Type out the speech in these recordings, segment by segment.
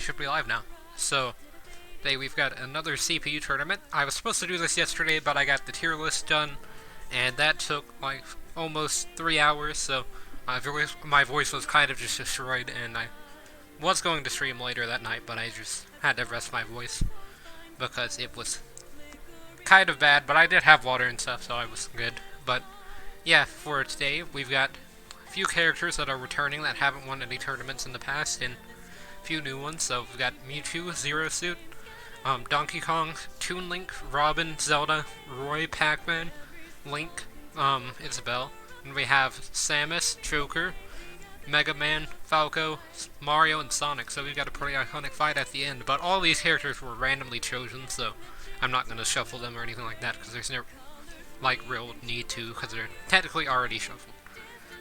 should be live now. So, today we've got another CPU tournament. I was supposed to do this yesterday, but I got the tier list done, and that took like almost 3 hours, so my voice was kind of just destroyed, and I was going to stream later that night, but I just had to rest my voice, because it was kind of bad, but I did have water and stuff, so I was good. But, yeah, for today, we've got a few characters that are returning that haven't won any tournaments in the past, and a few new ones. So we've got Mewtwo, Zero Suit, Donkey Kong, Toon Link, Robin, Zelda, Roy, PacMan, Link, Isabel, and we have Samus, Joker, Megaman, Falco, Mario, and Sonic. So we've got a pretty iconic fight at the end, but all these characters were randomly chosen, so I'm not going to shuffle them or anything like that, because there's no, like, real need to, because they're technically already shuffled.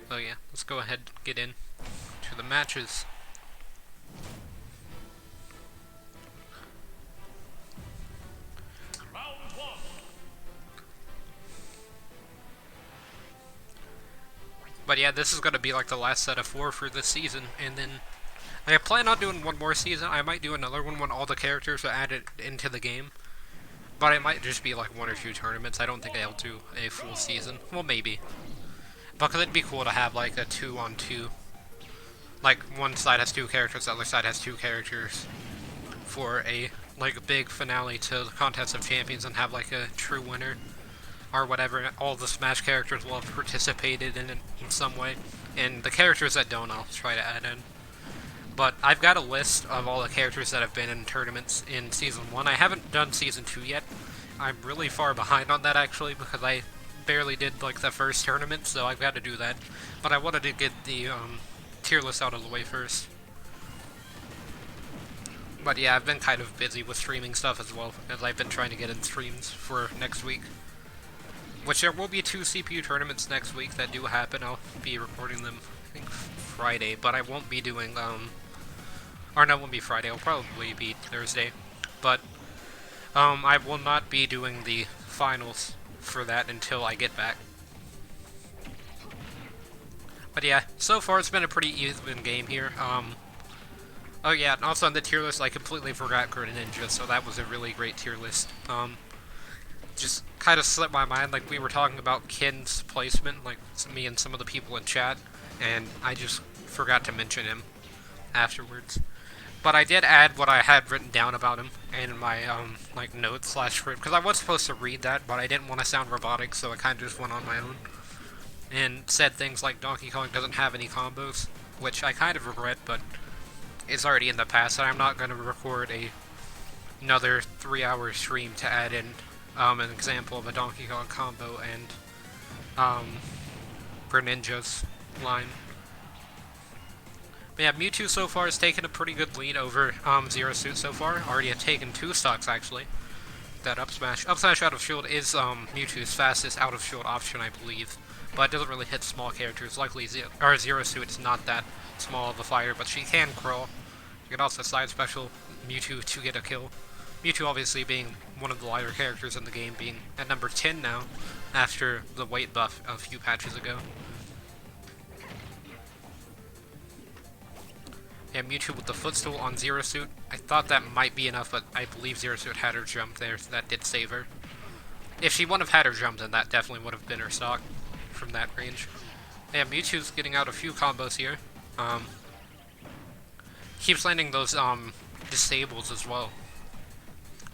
So yeah, let's go ahead and get in to the matches. But yeah, this is going to be like the last set of 4 for this season, and then I plan on doing one more season. I might do another one when all the characters are added into the game. But it might just be like 1 or 2 tournaments. I don't think I'll do a full season. Well, maybe. Because it'd be cool to have like a 2-on-2. Like, one side has 2 characters, the other side has 2 characters. For a, like, big finale to the Contest of Champions and have like a true winner. Or whatever. All the Smash characters will have participated in it in some way. And the characters that don't, I'll try to add in. But I've got a list of all the characters that have been in tournaments in Season 1. I haven't done Season 2 yet. I'm really far behind on that, actually, because I barely did, like, the first tournament, so I've got to do that. But I wanted to get the tier list out of the way first. But yeah, I've been kind of busy with streaming stuff as well, as I've been trying to get in streams for next week. Which there will be 2 CPU tournaments next week that do happen. I'll be recording them, I think, Friday, but I won't be doing, or no, it won't be Friday, it'll probably be Thursday. But, I will not be doing the finals for that until I get back. But yeah, so far it's been a pretty even game here. Oh yeah, and also on the tier list, I completely forgot Greninja, so that was a really great tier list. Just kind of slipped my mind, like we were talking about Ken's placement, like me and some of the people in chat, and I just forgot to mention him afterwards. But I did add what I had written down about him in my, like, notes slash script, because I was supposed to read that, but I didn't want to sound robotic, so I kind of just went on my own. And said things like Donkey Kong doesn't have any combos, which I kind of regret, but it's already in the past, and I'm not going to record another 3-hour stream to add in an example of a Donkey Kong combo and Greninja's line. But yeah, Mewtwo so far has taken a pretty good lead over Zero Suit so far. Already have taken 2 stocks, actually. That up smash out of shield is Mewtwo's fastest out of shield option, I believe. But it doesn't really hit small characters. Luckily, Zero Suit is not that small of a fighter, but she can crawl. You can also side special Mewtwo to get a kill. Mewtwo obviously being one of the lighter characters in the game, being at number 10 now, after the weight buff a few patches ago. Yeah, Mewtwo with the footstool on Zero Suit. I thought that might be enough, but I believe Zero Suit had her jump there, so that did save her. If she wouldn't have had her jump, then that definitely would have been her stock from that range. Yeah, Mewtwo's getting out a few combos here. Keeps landing those, disables as well.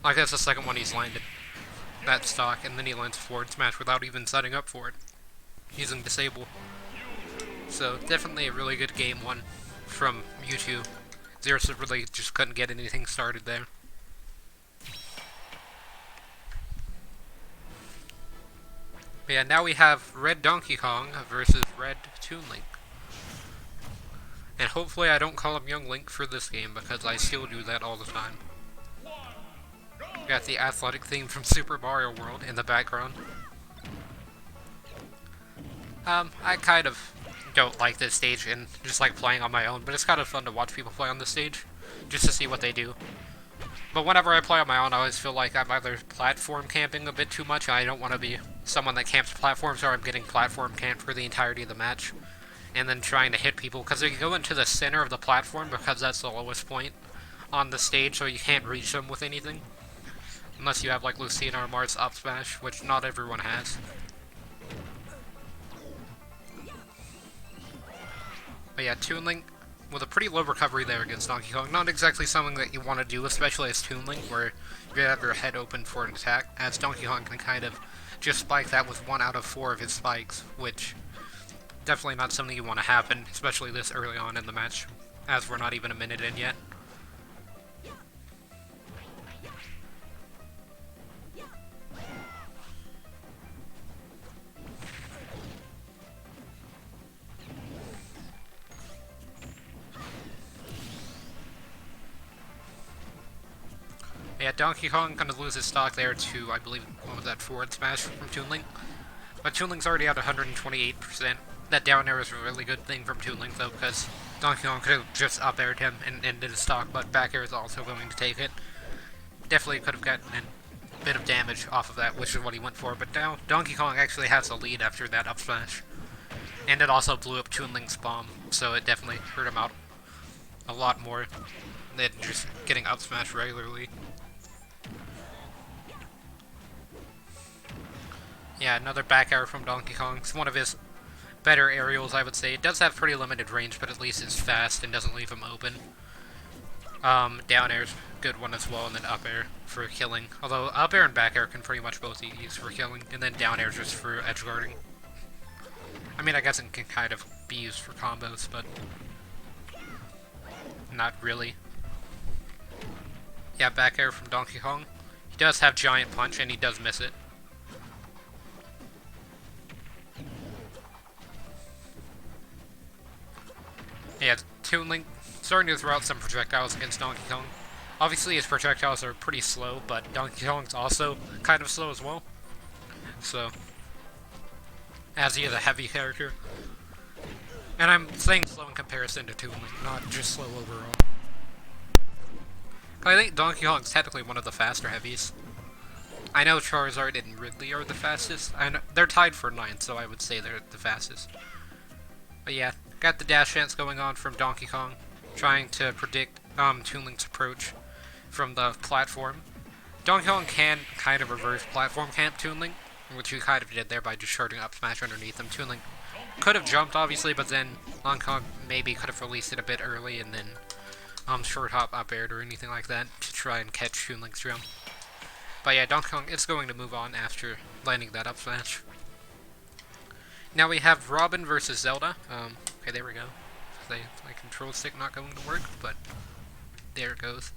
Like, that's the second one he's landed. That stock, and then he lands forward smash without even setting up for it. Using disable. So, definitely a really good game 1 from Mewtwo. Zero Suit really just couldn't get anything started there. But yeah, now we have Red Donkey Kong versus Red Toon Link. And hopefully I don't call him Young Link for this game, because I still do that all the time. Got the athletic theme from Super Mario World in the background. I kind of don't like this stage and just like playing on my own, but it's kind of fun to watch people play on this stage, just to see what they do. But whenever I play on my own, I always feel like I'm either platform camping a bit too much, and I don't want to be someone that camps platforms, or I'm getting platform camped for the entirety of the match, and then trying to hit people, because if you go into the center of the platform, because that's the lowest point, on the stage, so you can't reach them with anything. Unless you have, like, Lucina or Mars up smash, which not everyone has. But yeah, Toon Link, with a pretty low recovery there against Donkey Kong. Not exactly something that you want to do, especially as Toon Link, where you have your head open for an attack, as Donkey Kong can kind of just spike that with 1 out of 4 of his spikes, which definitely not something you want to happen, especially this early on in the match, as we're not even a minute in yet. Yeah, Donkey Kong kind of loses stock there to, I believe, what was that, forward smash from Toon Link? But Toon Link's already at 128%. That down air is a really good thing from Toon Link, though, because Donkey Kong could have just up aired him and ended his stock, but back air is also going to take it. Definitely could have gotten a bit of damage off of that, which is what he went for, but now Donkey Kong actually has a lead after that up smash. And it also blew up Toon Link's bomb, so it definitely hurt him out a lot more than just getting up smash regularly. Yeah, another back air from Donkey Kong. It's one of his better aerials, I would say. It does have pretty limited range, but at least it's fast and doesn't leave him open. Down air's a good one as well, and then up air for killing. Although up air and back air can pretty much both be used for killing, and then down air just for edge guarding. I mean, I guess it can kind of be used for combos, but not really. Yeah, back air from Donkey Kong. He does have giant punch, and he does miss it. Yeah, Toon Link starting to throw out some projectiles against Donkey Kong. Obviously his projectiles are pretty slow, but Donkey Kong's also kind of slow as well. So, as he is a heavy character. And I'm saying slow in comparison to Toon Link, not just slow overall. I think Donkey Kong's technically one of the faster heavies. I know Charizard and Ridley are the fastest. I know, they're tied for 9th, so I would say they're the fastest. But yeah, got the dash dance going on from Donkey Kong, trying to predict Toon Link's approach from the platform. Donkey Kong can kind of reverse platform camp Toon Link, which he kind of did there by just shorting up smash underneath him. Toon Link could have jumped, obviously, but then Donkey Kong maybe could have released it a bit early and then short hop up aired or anything like that to try and catch Toon Link's jump. But yeah, Donkey Kong is going to move on after landing that up smash. Now we have Robin versus Zelda. Okay, there we go. My control stick not going to work, but there it goes.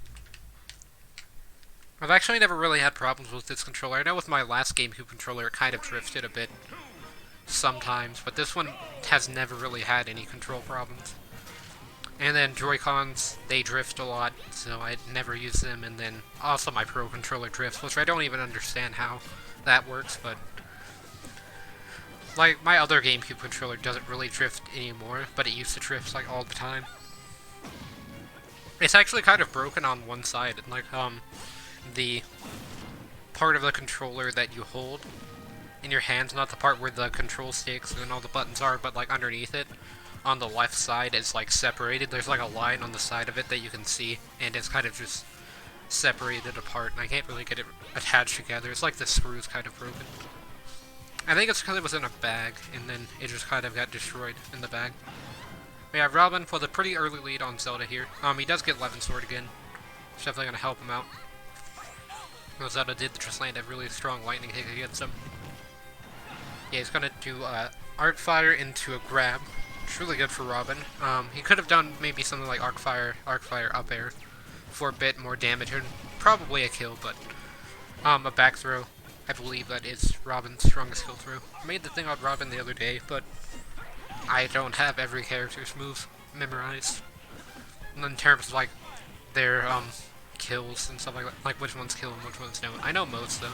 I've actually never really had problems with this controller. I know with my last GameCube controller it kind of drifted a bit sometimes, but this one has never really had any control problems. And then Joy-Cons, they drift a lot, so I never use them, and then also my Pro controller drifts, which I don't even understand how that works, but like, my other GameCube controller doesn't really drift anymore, but it used to drift, like, all the time. It's actually kind of broken on one side, like, the part of the controller that you hold in your hands, not the part where the control sticks and all the buttons are, but, like, underneath it, on the left side, is, like, separated. There's, like, a line on the side of it that you can see, and it's kind of just separated apart, and I can't really get it attached together. It's like the screw's kind of broken. I think it's because it was in a bag, and then it just kind of got destroyed in the bag. We have Robin with a pretty early lead on Zelda here. He does get 11 Sword again. It's definitely going to help him out. Zelda did just land a really strong lightning hit against him. Yeah, he's going to do Arc Fire into a grab. It's really good for Robin. He could have done maybe something like Arc Fire up air for a bit more damage, and probably a kill, but a back throw. I believe that is Robin's strongest kill throw. I made the thing on Robin the other day, but I don't have every character's move memorized. And in terms of, like, their, kills and stuff like that, like which ones kill and which ones don't. I know most, though.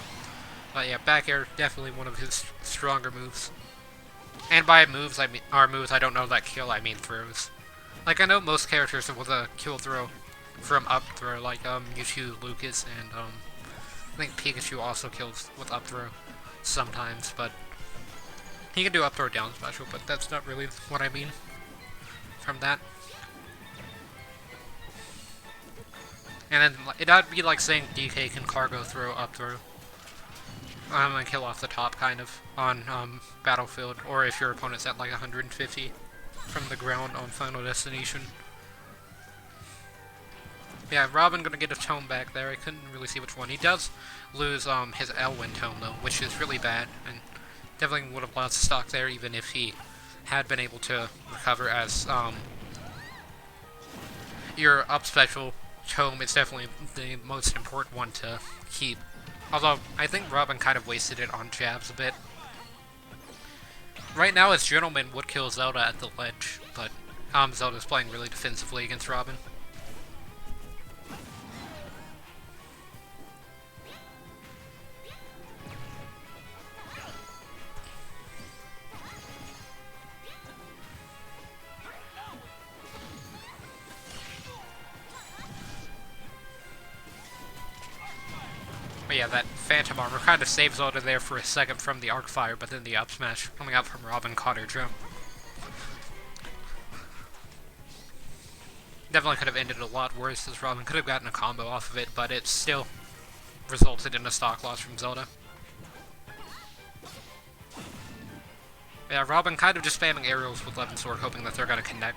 But yeah, back air, definitely one of his stronger moves. And by moves, I mean, I don't know that kill, I mean throws. Like, I know most characters with a kill throw from up throw, like, Mewtwo, Lucas, and, I think Pikachu also kills with up throw sometimes, but he can do up throw down special, but that's not really what I mean from that. And then it'd be like saying DK can cargo throw up throw. And kill off the top, kind of, on Battlefield, or if your opponent's at like 150 from the ground on Final Destination. Yeah, Robin gonna get a tome back there. I couldn't really see which one. He does lose his Elwyn tome though, which is really bad, and definitely would have lost stock there even if he had been able to recover as your up special tome is definitely the most important one to keep. Although, I think Robin kind of wasted it on jabs a bit. Right now, his Gentleman would kill Zelda at the ledge, but Zelda's playing really defensively against Robin. But yeah, that Phantom Armor kind of saves Zelda there for a second from the Arc Fire, but then the up smash coming out from Robin caught her jump. Definitely could have ended a lot worse, as Robin could have gotten a combo off of it, but it still resulted in a stock loss from Zelda. Yeah, Robin kind of just spamming aerials with Levin Sword, hoping that they're going to connect.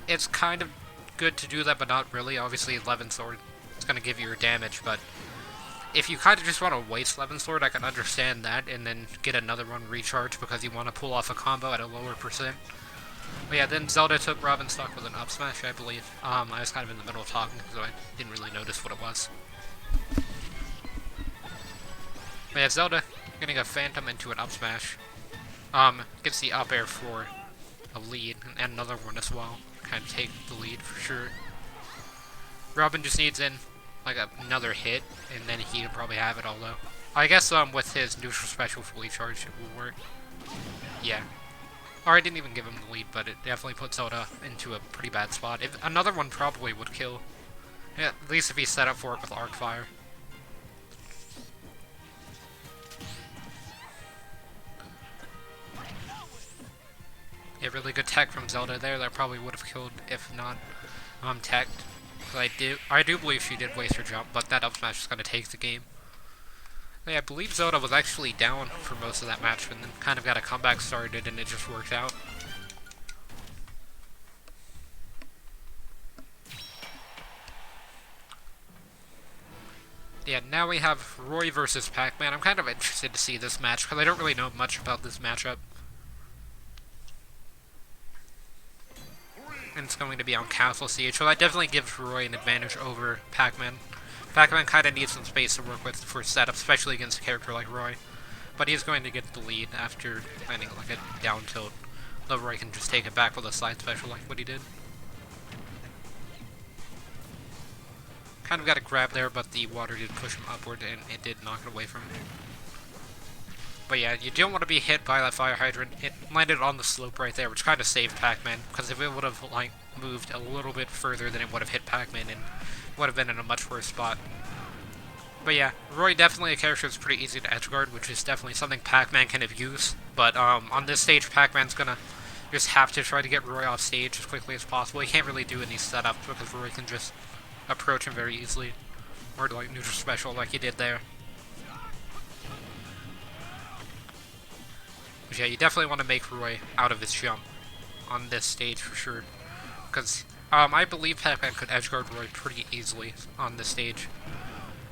It's kind of good to do that, but not really. Obviously, Levin Sword is going to give you your damage, but if you kind of just want to waste Levin Sword, I can understand that, and then get another one recharge because you want to pull off a combo at a lower percent. But yeah, then Zelda took Robin's stock with an up smash, I believe. I was kind of in the middle of talking, so I didn't really notice what it was. But yeah, Zelda getting a Phantom into an up smash. Gets the up air for a lead, and another one as well. Kind of take the lead for sure. Robin just needs in like another hit, and then he would probably have it, although I guess with his neutral special fully charged it will work. Yeah. Or I didn't even give him the lead, but it definitely put Zota into a pretty bad spot. If another one probably would kill. Yeah, at least if he set up for it with Arc Fire. Yeah, really good tech from Zelda there. That probably would have killed if not teched. I do believe she did waste her jump, but that up smash is going to take the game. Yeah, I believe Zota was actually down for most of that match, but then kind of got a comeback started, and it just worked out. Yeah, now we have Roy versus PacMan. I'm kind of interested to see this match, because I don't really know much about this matchup. And it's going to be on Castle Siege, so that definitely gives Roy an advantage over PacMan. PacMan kind of needs some space to work with for setup, especially against a character like Roy. But he's going to get the lead after finding like a down tilt. Though Roy can just take it back with a side special like what he did. Kind of got a grab there, but the water did push him upward, and it did knock it away from him. But yeah, you don't want to be hit by that fire hydrant. It landed on the slope right there, which kind of saved PacMan, because if it would have like moved a little bit further, then it would have hit PacMan and would have been in a much worse spot. But yeah, Roy definitely a character that's pretty easy to edgeguard, which is definitely something PacMan can abuse. But on this stage, PacMan's gonna just have to try to get Roy off stage as quickly as possible. He can't really do any setups because Roy can just approach him very easily, or like neutral special like he did there. But yeah, you definitely want to make Roy out of his jump on this stage for sure, because I believe PacMan could edgeguard Roy pretty easily on this stage,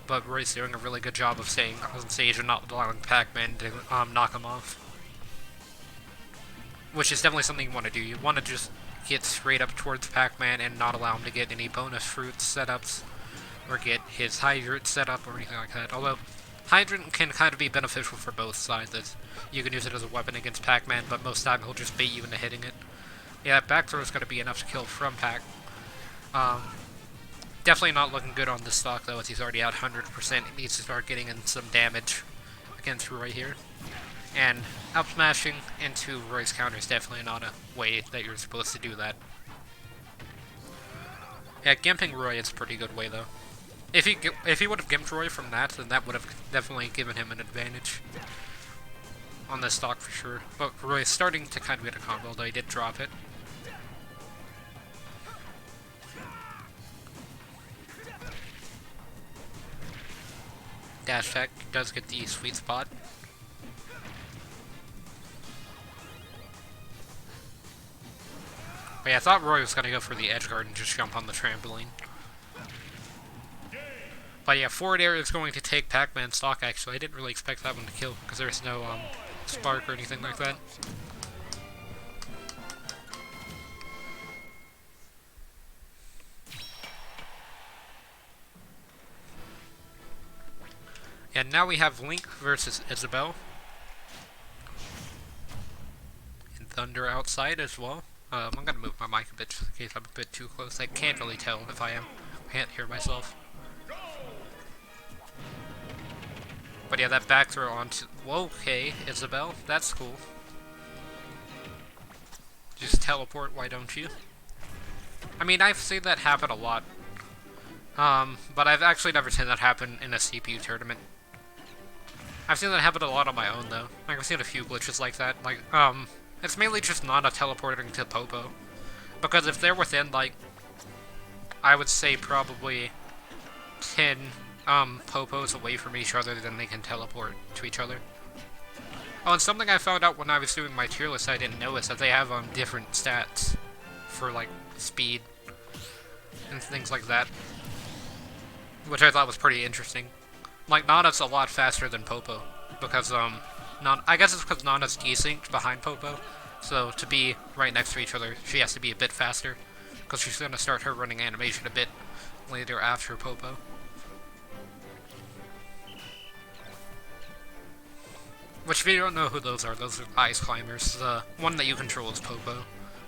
but Roy's doing a really good job of staying on stage and not allowing PacMan to knock him off, which is definitely something you want to do. You want to just get straight up towards PacMan and not allow him to get any bonus fruits setups, or get his hydrant set up or anything like that, although hydrant can kind of be beneficial for both sides, as you can use it as a weapon against PacMan, but most of the time he'll just bait you into hitting it. Yeah, that back throw is going to be enough to kill from Pac. Definitely not looking good on this stock, though, as he's already at 100%. He needs to start getting in some damage against Roy here. And up smashing into Roy's counter is definitely not a way that you're supposed to do that. Yeah, gimping Roy is a pretty good way, though. If he would have gimped Roy from that, then that would have definitely given him an advantage on this stock for sure. But Roy's starting to kind of get a combo, though he did drop it. dash attack does get the sweet spot. But yeah, I thought Roy was gonna go for the edge guard and just jump on the trampoline. But yeah, forward air is going to take PacMan stock, actually. I didn't really expect that one to kill, because there's no spark or anything like that. And now we have Link versus Isabel. And Thunder outside as well. I'm gonna move my mic a bit just in case I'm a bit too close. I can't really tell if I am. I can't hear myself. But yeah, that back throw onto... Whoa, okay, Isabel. That's cool. Just teleport, why don't you? I mean, I've seen that happen a lot. But I've actually never seen that happen in a CPU tournament. I've seen that happen a lot on my own, though. Like, I've seen a few glitches like that. Like, it's mainly just Nana teleporting to Popo. Because if they're within, like, I would say probably 10 Popos away from each other, then they can teleport to each other. Oh, and something I found out when I was doing my tier list I didn't know is that they have different stats for, like, speed and things like that. Which I thought was pretty interesting. Like, Nana's a lot faster than Popo, because, I guess it's because Nana's desynced behind Popo, so to be right next to each other, she has to be a bit faster, because she's going to start her running animation a bit later after Popo. Which, if you don't know who those are Ice Climbers. The one that you control is Popo,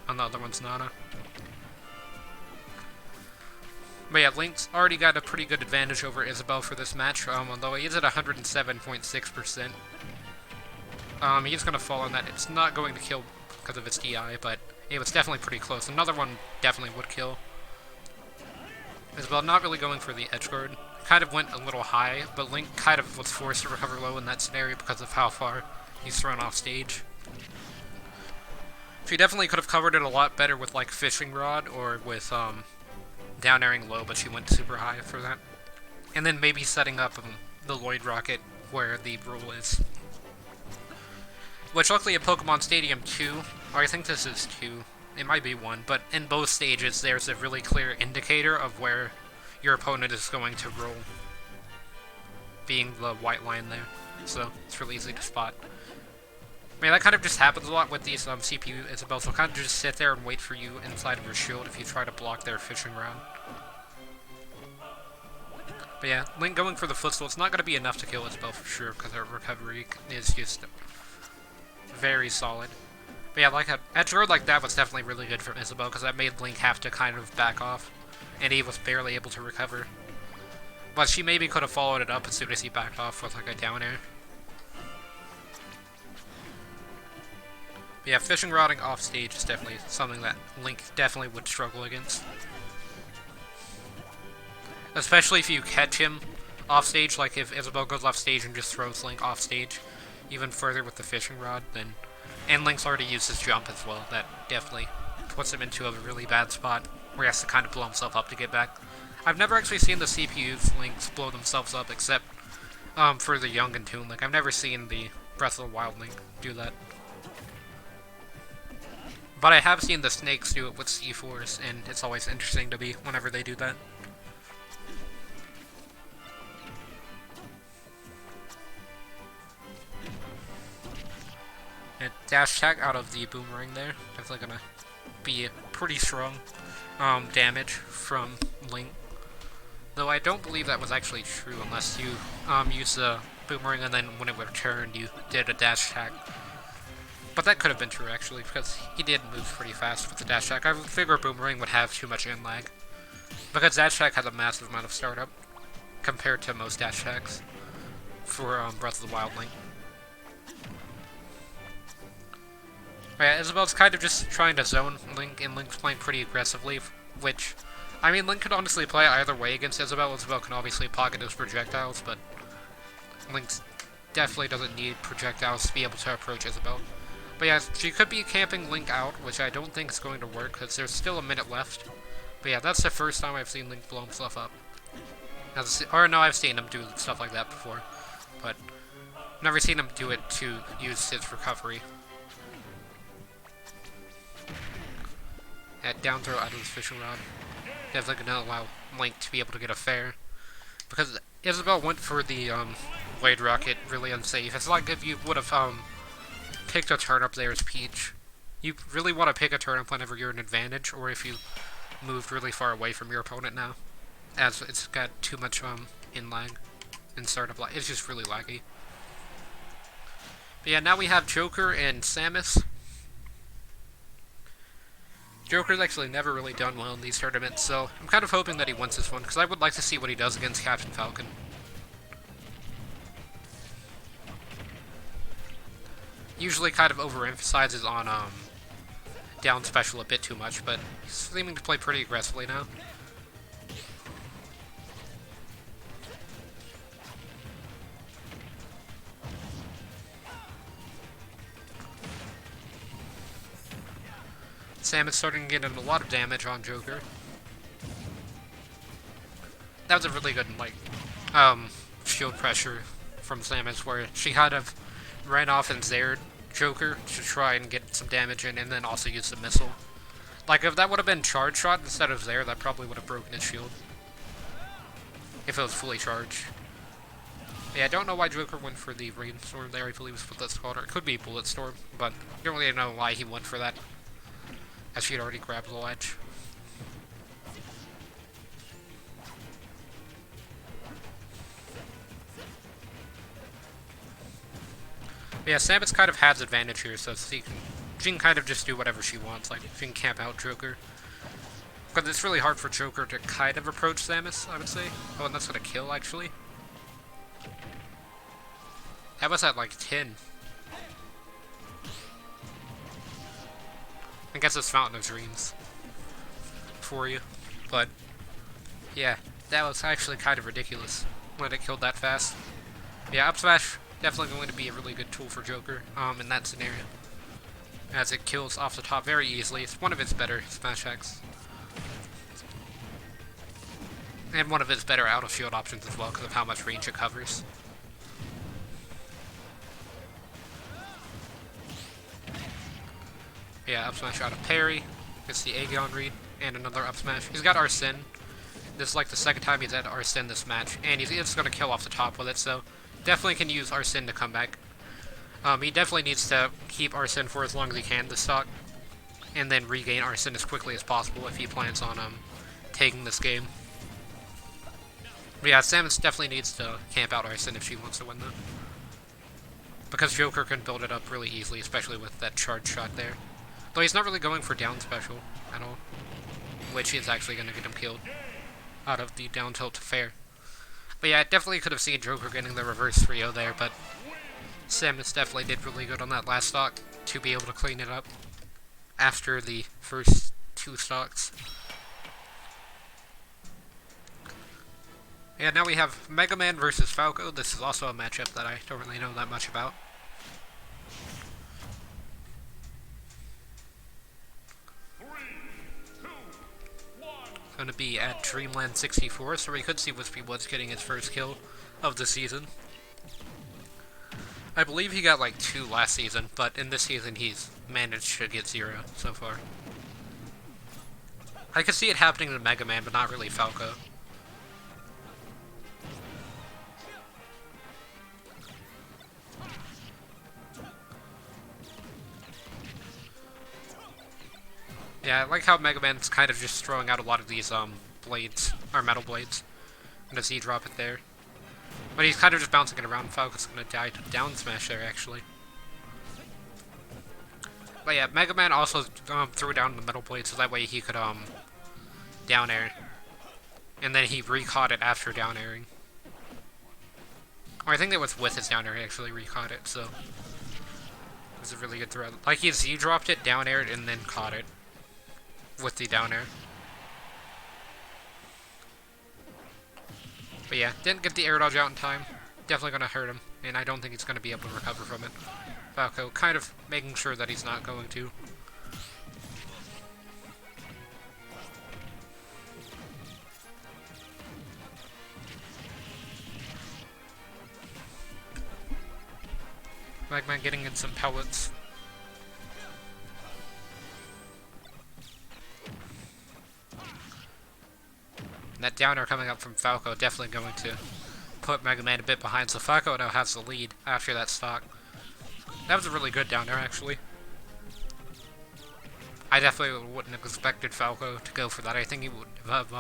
and the other one's Nana. But yeah, Link's already got a pretty good advantage over Isabel for this match, although he is at 107.6%. He's going to fall on that. It's not going to kill because of its DI, but it was definitely pretty close. Another one definitely would kill. Isabel not really going for the edge guard. Kind of went a little high, but Link kind of was forced to recover low in that scenario because of how far he's thrown off stage. She definitely could have covered it a lot better with, like, Fishing Rod or with, down airing low, but she went super high for that. And then maybe setting up the Lloyd Rocket where the rule is. Which luckily at Pokemon Stadium 2, or I think this is 2, it might be 1, but in both stages there's a really clear indicator of where your opponent is going to roll, being the white line there, so it's really easy to spot. I mean, that kind of just happens a lot with these CPU Isabels. They'll kind of just sit there and wait for you inside of your shield if you try to block their fishing round. But yeah, Link going for the footstool, it's not going to be enough to kill Isabel for sure, because her recovery is just very solid. But yeah, like a edge guard like that was definitely really good from Isabel, because that made Link have to kind of back off, and he was barely able to recover. But she maybe could have followed it up as soon as he backed off with like a down air. But yeah, fishing rodding off stage is definitely something that Link definitely would struggle against. Especially if you catch him off stage, like if Isabel goes off stage and just throws Link off stage even further with the fishing rod, then... And Link's already used his jump as well, that definitely puts him into a really bad spot where he has to kind of blow himself up to get back. I've never actually seen the CPU's Links blow themselves up except for the Young and Toon Link. I've never seen the Breath of the Wild Link do that. But I have seen the Snakes do it with C4s, and it's always interesting to me whenever they do that. And dash attack out of the boomerang there. Definitely gonna be pretty strong damage from Link. Though I don't believe that was actually true unless you use the boomerang and then when it returned you did a dash attack. But that could have been true actually, because he did move pretty fast with the dash attack. I figure boomerang would have too much in lag, because dash attack has a massive amount of startup compared to most dash attacks for Breath of the Wild Link. Yeah, Isabel's kind of just trying to zone Link, and Link's playing pretty aggressively, which, I mean, Link could honestly play either way against Isabel. Isabel can obviously pocket his projectiles, but Link definitely doesn't need projectiles to be able to approach Isabel. But yeah, she could be camping Link out, which I don't think is going to work, because there's still a minute left. But yeah, that's the first time I've seen Link blow himself up. Or no, I've seen him do stuff like that before, but never seen him do it to use his recovery. At down throw out of his fishing rod. Definitely gonna allow Link to be able to get a fair. Because Isabel went for the Blade Rocket really unsafe. It's like if you would have picked a turnip there as Peach. You really want to pick a turnip whenever you're in advantage, or if you moved really far away from your opponent now. As it's got too much in lag and startup lag. It's just really laggy. But yeah, now we have Joker and Samus. Joker's actually never really done well in these tournaments, so I'm kind of hoping that he wins this one, because I would like to see what he does against Captain Falcon. Usually kind of overemphasizes on down special a bit too much, but he's seeming to play pretty aggressively now. Samus starting to get in a lot of damage on Joker. That was a really good, like, shield pressure from Samus, where she kind of ran off and zared Joker to try and get some damage in, and then also used the missile. Like, if that would have been charge shot instead of zare, that probably would have broken his shield. If it was fully charged. Yeah, I don't know why Joker went for the Rainstorm there. I believe it's what that's called, or it could be Bulletstorm, but I don't really know why he went for that, as she had already grabbed the ledge. But yeah, Samus kind of has advantage here, so she can kind of just do whatever she wants. Like, she can camp out Joker. Because it's really hard for Joker to kind of approach Samus, I would say. Oh, and that's gonna kill, actually. That was at, like, 10. I guess it's Fountain of Dreams for you. But, yeah, that was actually kind of ridiculous when it killed that fast. Yeah, up smash, definitely going to be a really good tool for Joker in that scenario, as it kills off the top very easily. It's one of its better smash hacks. And one of its better out-of-shield options as well, because of how much range it covers. Yeah, up smash out of parry. Gets the Aegon read, and another up smash. He's got Arsene. This is like the second time he's had Arsene this match, and he's just going to kill off the top with it, so definitely can use Arsene to come back. He definitely needs to keep Arsene for as long as he can this stock, and then regain Arsene as quickly as possible if he plans on taking this game. But yeah, Samus definitely needs to camp out Arsene if she wants to win though, because Joker can build it up really easily, especially with that charge shot there. Though he's not really going for down special at all, which is actually going to get him killed out of the down tilt to fair. But yeah, I definitely could have seen Joker getting the reverse 3-0 there, but Samus definitely did really good on that last stock to be able to clean it up after the first two stocks. Yeah, now we have Megaman versus Falco. This is also a matchup that I don't really know that much about. Going to be at Dreamland 64, so we could see Wispy Woods getting his first kill of the season. I believe he got like 2 last season, but in this season he's managed to get 0 so far. I could see it happening to Mega Man, but not really Falco. Yeah, I like how Mega Man's kind of just throwing out a lot of these blades, or metal blades, and a Z drop it there. But he's kind of just bouncing it around. Falco's gonna die to down smash there, actually. But yeah, Mega Man also threw down the metal blade so that way he could down air, and then he recaught it after down airing. Or I think it was with his down air he actually recaught it, so it was a really good throw. Like he Z dropped it, down aired, and then caught it with the down air. But yeah, didn't get the air dodge out in time. Definitely gonna hurt him, and I don't think he's gonna be able to recover from it. Falco kind of making sure that he's not going to. Megaman getting in some pellets. And that downer coming up from Falco definitely going to put Megaman a bit behind, so Falco now has the lead after that stock. That was a really good downer, actually. I definitely wouldn't have expected Falco to go for that. I think he would have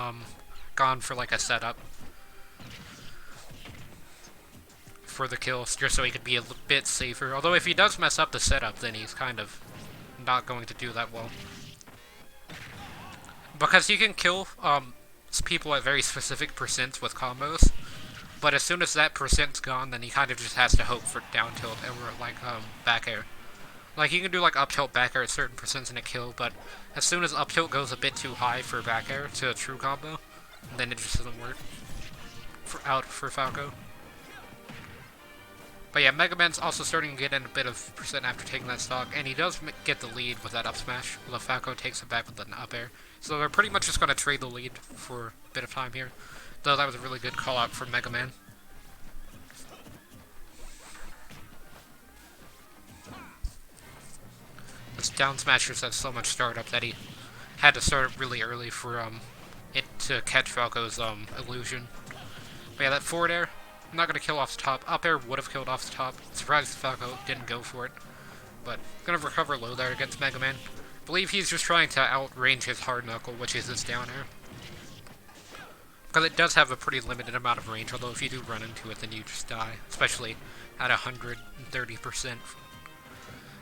gone for like a setup for the kills, just so he could be a bit safer. Although if he does mess up the setup, then he's kind of not going to do that well. Because you can kill people at very specific percents with combos, but as soon as that percent's gone, then he kind of just has to hope for down tilt or like back air. Like you can do like up tilt back air at certain percents in a kill, but as soon as up tilt goes a bit too high for back air to a true combo, then it just doesn't work out for Falco. But yeah, Megaman's also starting to get in a bit of percent after taking that stock, and he does get the lead with that up smash, while Falco takes it back with an up air. So they're pretty much just going to trade the lead for a bit of time here. Though that was a really good call out from Megaman. This down smash just has so much startup that he had to start really early for it to catch Falco's illusion. But yeah, that forward air, I'm not going to kill off the top. Up air would have killed off the top. Surprised Falco didn't go for it. But going to recover low there against Megaman. I believe he's just trying to outrange his hard knuckle, which is his down air. Because it does have a pretty limited amount of range, although if you do run into it, then you just die. Especially at 130%.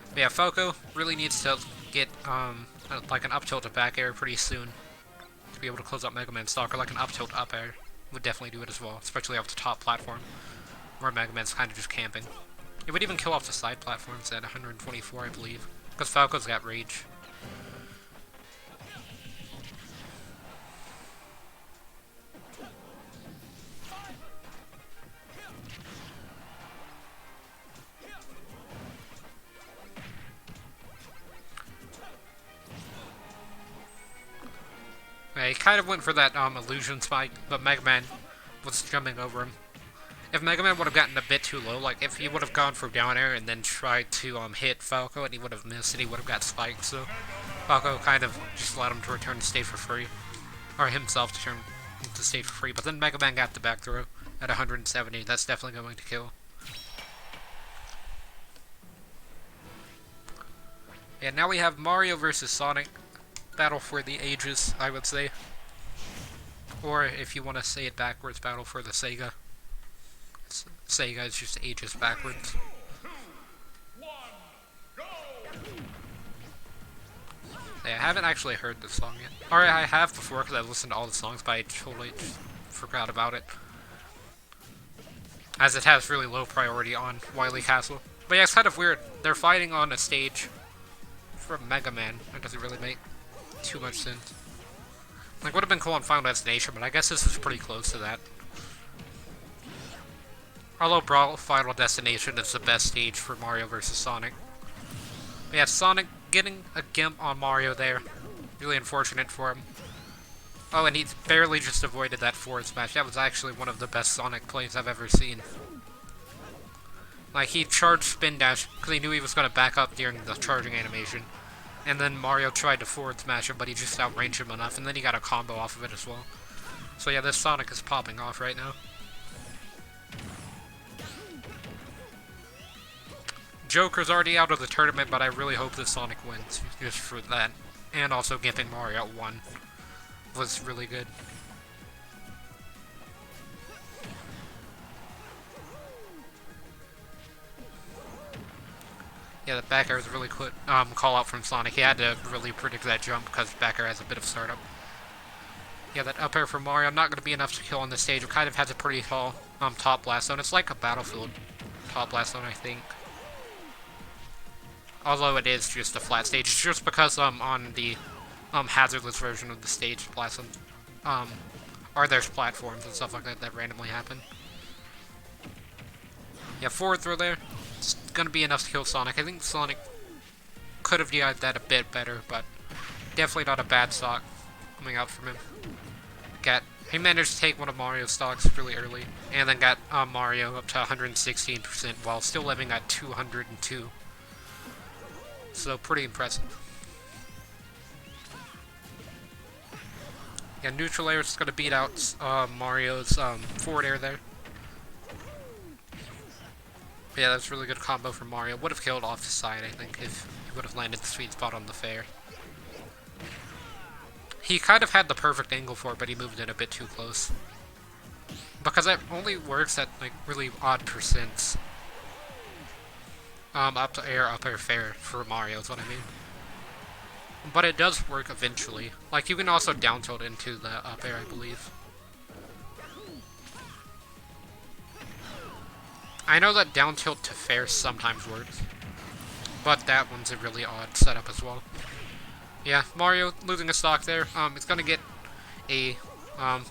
But yeah, Falco really needs to get like an up tilt to back air pretty soon to be able to close out Megaman's stock, or like an up tilt up air would definitely do it as well, especially off the top platform, where Megaman's kind of just camping. It would even kill off the side platforms at 124, I believe, because Falco's got rage. Yeah, he kind of went for that illusion spike, but Megaman was jumping over him. If Megaman would have gotten a bit too low, like if he would have gone for down air and then tried to hit Falco and he would have missed and he would have got spiked, so Falco kind of just allowed him to return to stage for free. Or himself to turn to stage for free, but then Megaman got the back throw at 170, that's definitely going to kill. And now we have Mario versus Sonic. Battle for the ages, I would say. Or if you want to say it backwards, battle for the Sega. Sega is just ages backwards. Yeah, I haven't actually heard this song yet. Or I have before because I've listened to all the songs, but I totally just forgot about it. As it has really low priority on Wily Castle. But yeah, it's kind of weird. They're fighting on a stage from Megaman. That doesn't really make too much sense. Like, would have been cool on Final Destination, but I guess this is pretty close to that. Although Brawl Final Destination is the best stage for Mario vs. Sonic. But yeah, Sonic getting a gimp on Mario there. Really unfortunate for him. Oh, and he barely just avoided that forward smash. That was actually one of the best Sonic plays I've ever seen. Like, he charged spin dash because he knew he was going to back up during the charging animation. And then Mario tried to forward smash him, but he just outranged him enough, and then he got a combo off of it as well. So yeah, this Sonic is popping off right now. Joker's already out of the tournament, but I really hope that Sonic wins, just for that. And also gimping Mario at 1 was really good. Yeah, the back air was a really quick call out from Sonic. He had to really predict that jump because back air has a bit of startup. Yeah, that up air from Mario, not going to be enough to kill on this stage. It kind of has a pretty tall top blast zone. It's like a Battlefield top blast zone, I think. Although it is just a flat stage. It's just because on the hazardless version of the stage blast zone, or there's platforms and stuff like that that randomly happen. Yeah, forward throw there. It's going to be enough to kill Sonic. I think Sonic could have DI'd that a bit better, but definitely not a bad stock coming out from him. He managed to take one of Mario's stocks really early, and then got Mario up to 116% while still living at 202. So pretty impressive. Yeah, neutral air is going to beat out Mario's forward air there. But yeah, that's a really good combo for Mario. Would have killed off the side, I think, if he would have landed the sweet spot on the fair. He kind of had the perfect angle for it, but he moved it a bit too close. Because it only works at, like, really odd percents. Up air fair for Mario is what I mean. But it does work eventually. Like, you can also down tilt into the up air, I believe. I know that down tilt to fair sometimes works. But that one's a really odd setup as well. Yeah, Mario losing a stock there. It's gonna get a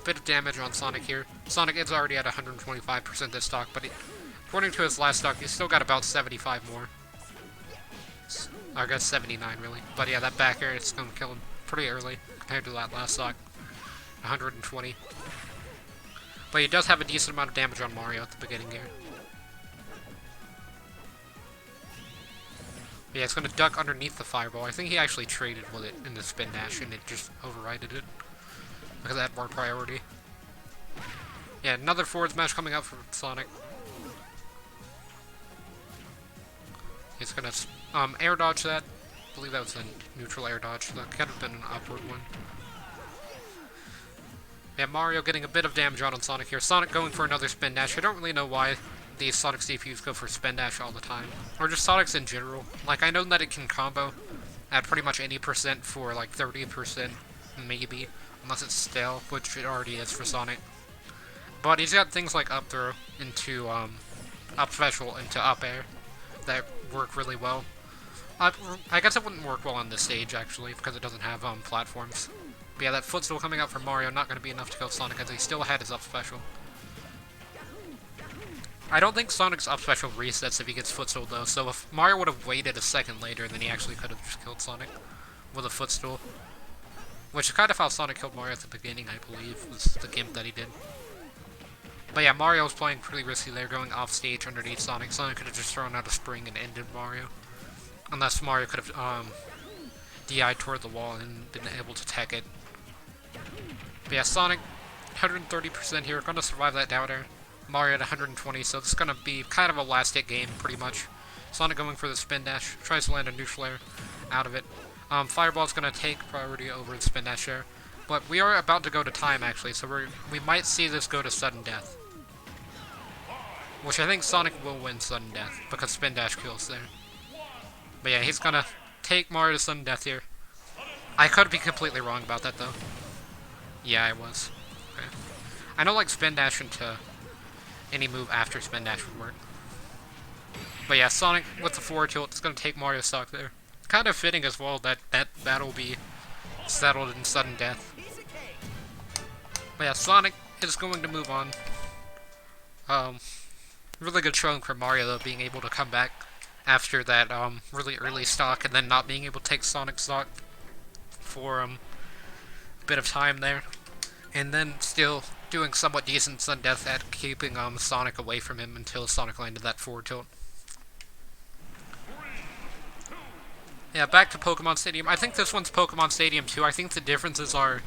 bit of damage on Sonic here. Sonic is already at 125% this stock, but according to his last stock, he's still got about 75 more. I guess 79 really. But yeah, that back air is gonna kill him pretty early compared to that last stock. 120. But he does have a decent amount of damage on Mario at the beginning here. Yeah, it's going to duck underneath the fireball. I think he actually traded with it in the spin dash and it just overrided it. Because it had more priority. Yeah, another forward smash coming out from Sonic. He's going to air dodge that. I believe that was a neutral air dodge. That could have been an upward one. Yeah, Mario getting a bit of damage on Sonic here. Sonic going for another spin dash. I don't really know why these Sonic CPUs go for spin dash all the time. Or just Sonics in general. Like, I know that it can combo at pretty much any percent for like 30%, maybe. Unless it's stale, which it already is for Sonic. But he's got things like up throw into up special into up air that work really well. I guess it wouldn't work well on this stage, actually, because it doesn't have platforms. But yeah, that footstool coming out from Mario, not going to be enough to kill Sonic, as he still had his up special. I don't think Sonic's up special resets if he gets footstool, though, so if Mario would have waited a second later, then he actually could have just killed Sonic with a footstool. Which is kind of how Sonic killed Mario at the beginning, I believe, was the gimp that he did. But yeah, Mario was playing pretty risky there, going off stage underneath Sonic. Sonic could have just thrown out a spring and ended Mario. Unless Mario could have DI'd toward the wall and been able to tech it. But yeah, Sonic, 130% here, gonna survive that down air. Mario at 120, so it's gonna be kind of a last hit game, pretty much. Sonic going for the spin dash, tries to land a neutral air out of it. Fireball's gonna take priority over the spin dash there. But we are about to go to time, actually, so we might see this go to sudden death. Which I think Sonic will win sudden death, because spin dash kills there. But yeah, he's gonna take Mario to sudden death here. I could be completely wrong about that, though. Yeah, I was. Okay. I know, like, spin dash into any move after spin dash would work. But yeah, Sonic with the forward tilt is gonna take Mario stock there. Kind of fitting as well that battle will be settled in sudden death. But yeah, Sonic is going to move on. Really good showing for Mario, though, being able to come back after that really early stock and then not being able to take Sonic stock for a bit of time there. And then still doing somewhat decent sudden death at keeping Sonic away from him until Sonic landed that forward tilt. Yeah, back to Pokemon Stadium. I think this one's Pokemon Stadium 2. I think the differences are,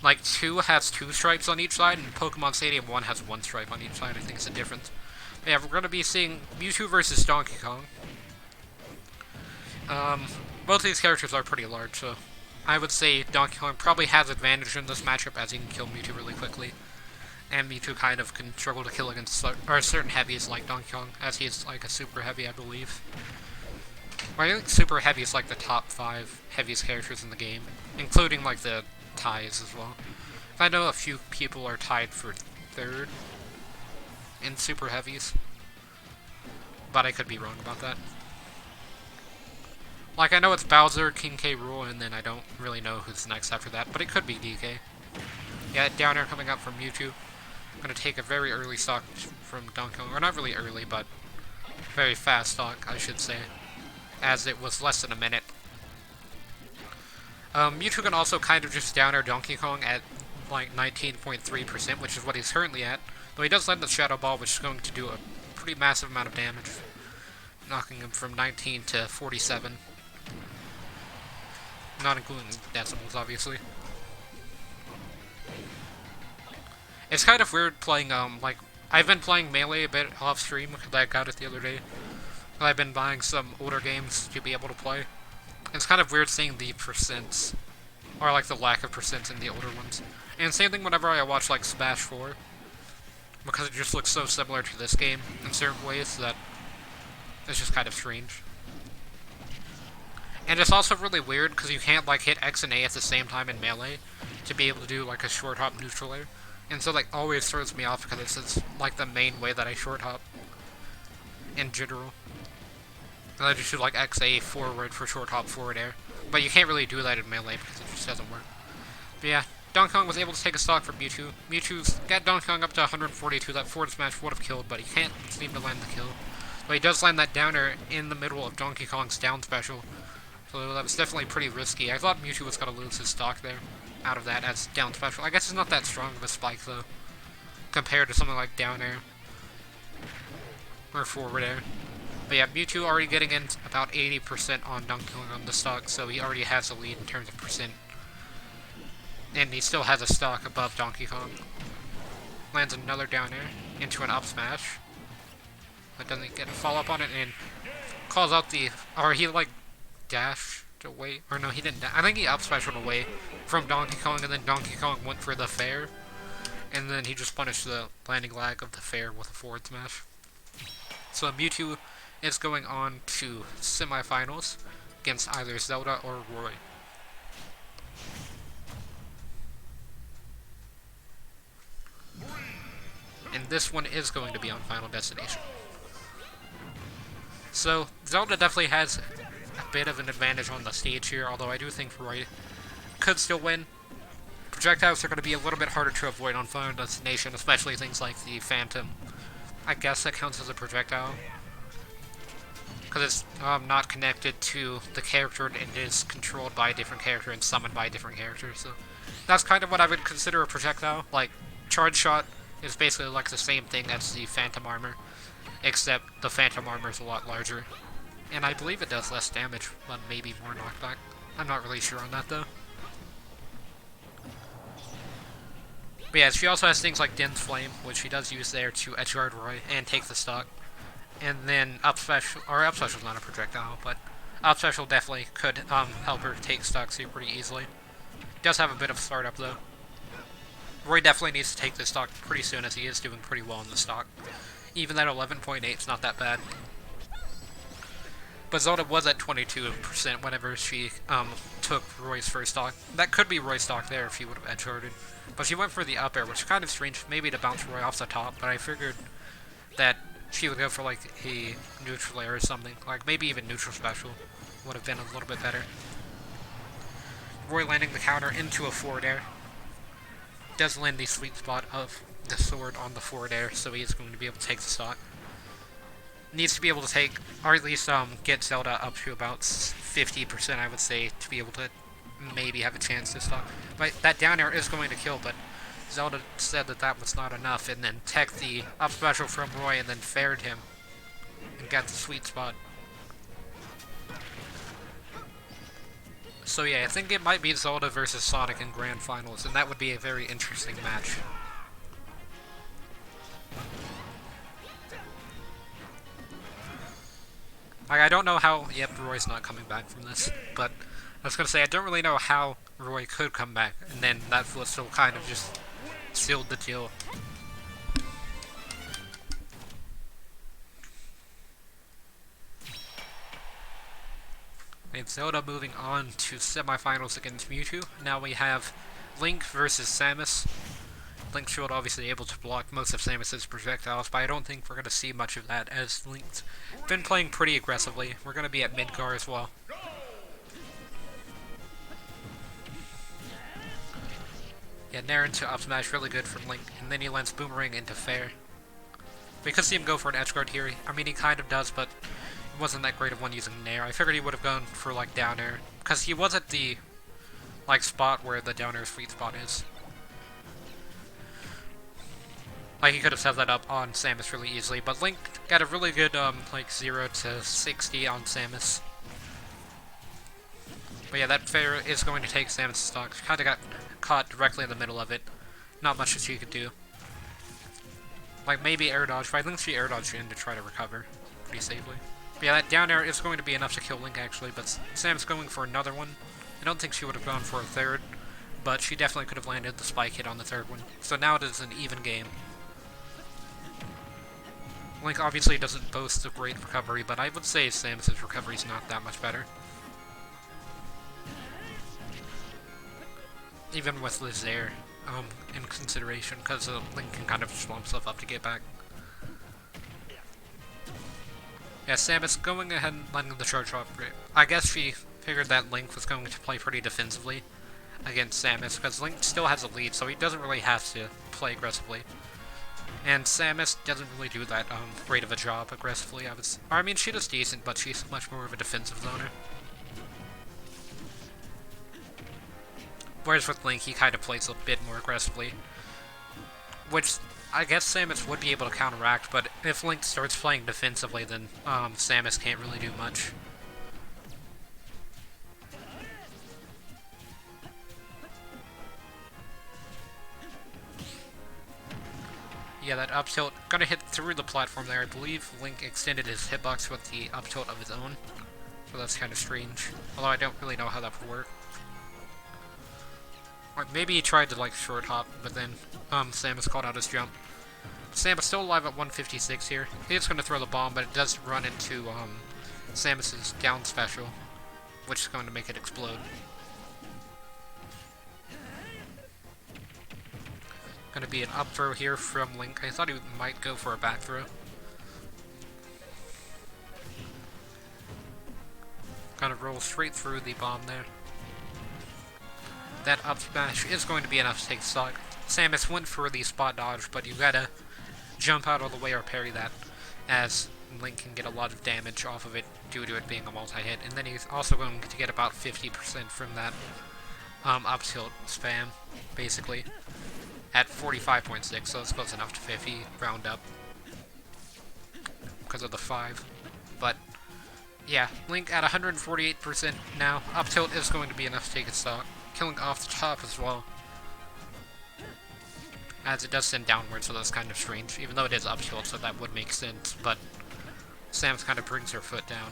like, 2 has 2 stripes on each side, and Pokemon Stadium 1 has 1 stripe on each side. I think it's a difference. But yeah, we're going to be seeing Mewtwo versus Donkey Kong. Both of these characters are pretty large, so I would say Donkey Kong probably has advantage in this matchup, as he can kill Mewtwo really quickly. And Mewtwo kind of can struggle to kill against certain heavies like Donkey Kong, as he is like a super heavy, I believe. Or I think super heavy is like the top 5 heaviest characters in the game, including like the ties as well. I know a few people are tied for 3rd in super heavies, but I could be wrong about that. Like, I know it's Bowser, King K. Rool, and then I don't really know who's next after that, but it could be DK. Yeah, down air coming out from Mewtwo. I'm gonna take a very early stock from Donkey Kong, or not really early, but very fast stock, I should say, as it was less than a minute. Mewtwo can also kind of just down air Donkey Kong at like 19.3%, which is what he's currently at. Though he does land the Shadow Ball, which is going to do a pretty massive amount of damage, knocking him from 19 to 47. Not including decimals, obviously. It's kind of weird playing, like, I've been playing Melee a bit off stream, because I got it the other day. I've been buying some older games to be able to play. It's kind of weird seeing the percents, or like the lack of percents in the older ones. And same thing whenever I watch like Smash 4, because it just looks so similar to this game in certain ways that it's just kind of strange. And it's also really weird because you can't like hit X and A at the same time in Melee to be able to do like a short hop neutral air. And so like always throws me off because it's like the main way that I short hop in general. And I just do like XA forward for short hop forward air. But you can't really do that in Melee because it just doesn't work. But yeah, Donkey Kong was able to take a stock from Mewtwo. Mewtwo's got Donkey Kong up to 142. That forward smash would have killed, but he can't seem to land the kill. But he does land that downer in the middle of Donkey Kong's down special. So that was definitely pretty risky. I thought Mewtwo was going to lose his stock there out of that as down special. I guess it's not that strong of a spike though, compared to something like down air or forward air. But yeah, Mewtwo already getting in about 80% on Donkey Kong on the stock, so he already has a lead in terms of percent. And he still has a stock above Donkey Kong. Lands another down air into an up smash. But doesn't get a follow up on it and calls out the, or he like dashed away, or no, he didn't. I think he up smashed away from Donkey Kong, and then Donkey Kong went for the fair, and then he just punished the landing lag of the fair with a forward smash. So Mewtwo is going on to semifinals against either Zelda or Roy. And this one is going to be on Final Destination. So Zelda definitely has a bit of an advantage on the stage here, although I do think Roy could still win. Projectiles are going to be a little bit harder to avoid on Final Destination, especially things like the Phantom. I guess that counts as a projectile, because it's not connected to the character and it is controlled by a different character and summoned by a different character, so that's kind of what I would consider a projectile. Like, Charge Shot is basically like the same thing as the Phantom Armor, except the Phantom Armor is a lot larger. And I believe it does less damage, but maybe more knockback. I'm not really sure on that, though. But yeah, she also has things like Din's Flame, which she does use there to edgeguard Roy and take the stock. And then Up Special, or Up Special's not a projectile, but Up Special definitely could help her take stock pretty easily. Does have a bit of startup, though. Roy definitely needs to take this stock pretty soon, as he is doing pretty well in the stock. Even that 11.8 is not that bad. But Zota was at 22% whenever she took Roy's first stock. That could be Roy's stock there if she would have edge-guarded. But she went for the up air, which is kind of strange, maybe to bounce Roy off the top, but I figured that she would go for like a neutral air or something. Like maybe even neutral special would have been a little bit better. Roy landing the counter into a forward air. Does land the sweet spot of the sword on the forward air, so he is going to be able to take the stock. Needs to be able to take, or at least get Zelda up to about 50%, I would say, to be able to maybe have a chance to stock. But that down air is going to kill, but Zelda said that that was not enough, and then tech the up special from Roy, and then faired him, and got the sweet spot. So yeah, I think it might be Zelda versus Sonic in Grand Finals, and that would be a very interesting match. Like, I don't know how, yep, Roy's not coming back from this, but I was going to say, I don't really know how Roy could come back, and then that was still kind of just sealed the deal. We have Zelda moving on to semifinals against Mewtwo. Now we have Link versus Samus. Link's shield obviously able to block most of Samus's projectiles, but I don't think we're going to see much of that as Link's been playing pretty aggressively. We're going to be at Midgar as well. Yeah, Nair into up smash, really good from Link, and then he lands Boomerang into Fair. We could see him go for an edge guard here. I mean, he kind of does, but it wasn't that great of one using Nair. I figured he would have gone for, like, down air, because he was at the, like, spot where the down air sweet spot is. Like, he could have set that up on Samus really easily, but Link got a really good, like, 0 to 60 on Samus. But yeah, that fair is going to take Samus' stock. She kind of got caught directly in the middle of it. Not much that she could do. Like, maybe air dodge, but I think she air dodged in to try to recover pretty safely. But yeah, that down air is going to be enough to kill Link, actually, but Samus going for another one. I don't think she would have gone for a third, but she definitely could have landed the spike hit on the third one. So now it is an even game. Link obviously doesn't boast a great recovery, but I would say Samus' recovery is not that much better. Even with Liz there, in consideration, because Link can kind of slow himself up to get back. Yeah, Samus going ahead and landing the charge off. I guess she figured that Link was going to play pretty defensively against Samus, because Link still has a lead, so he doesn't really have to play aggressively. And Samus doesn't really do that great of a job aggressively. I mean, she does decent, but she's much more of a defensive zoner. Whereas with Link, he kind of plays a bit more aggressively, which I guess Samus would be able to counteract, but if Link starts playing defensively, then Samus can't really do much. Yeah, that up tilt gonna hit through the platform there. I believe Link extended his hitbox with the up tilt of his own, so that's kind of strange. Although I don't really know how that would work. Or maybe he tried to like short hop, but then Samus called out his jump. Samus still alive at 156 here. He's gonna throw the bomb, but it does run into Samus's down special, which is going to make it explode. Gonna be an up throw here from Link. I thought he might go for a back throw. Gonna roll straight through the bomb there. That up smash is going to be enough to take stock. Samus went for the spot dodge, but you gotta jump out all the way or parry that, as Link can get a lot of damage off of it due to it being a multi-hit. And then he's also going to get about 50% from that up tilt spam, basically, at 45.6, so it's close enough to 50, round up, because of the 5. But yeah, Link at 148% now. Up tilt is going to be enough to take a stock. Killing off the top as well, as it does send downwards, so that's kind of strange, even though it is up tilt, so that would make sense, but Samus kind of brings her foot down.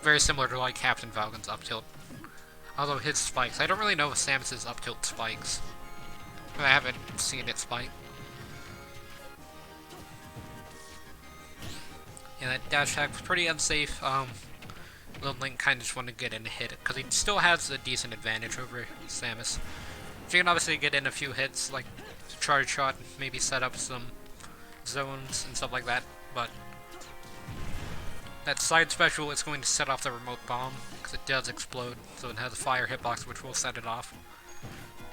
Very similar to like Captain Falcon's up tilt. Although his spikes, I don't really know if Samus's up tilt spikes. I haven't seen it spike. Yeah, that dash attack was pretty unsafe. Little Link kind of just wanted to get in a hit, because he still has a decent advantage over Samus. She can obviously get in a few hits, like charge shot, maybe set up some zones and stuff like that, but that side special is going to set off the remote bomb, because it does explode, so it has a fire hitbox which will set it off.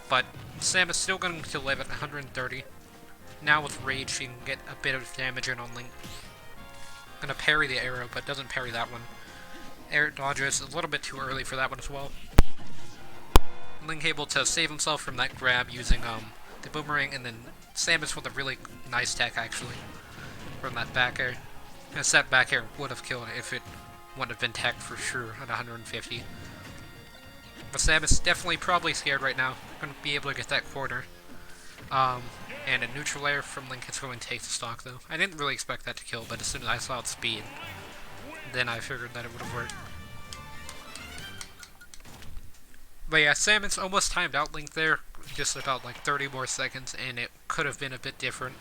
But Samus still going to live at 130. Now with Rage, she can get a bit of damage in on Link. Gonna parry the arrow, but doesn't parry that one. Air dodges a little bit too early for that one as well. Link able to save himself from that grab using the boomerang, and then Samus with a really nice tech actually from that back air. And that back air would have killed it if it wouldn't have been teched for sure at 150. But Samus definitely probably scared right now. Gonna be able to get that quarter. And a neutral air from Link is going to take the stock though. I didn't really expect that to kill, but as soon as I saw its speed, then I figured that it would have worked. But yeah, Samus almost timed out Link there, just about like 30 more seconds, and it could have been a bit different.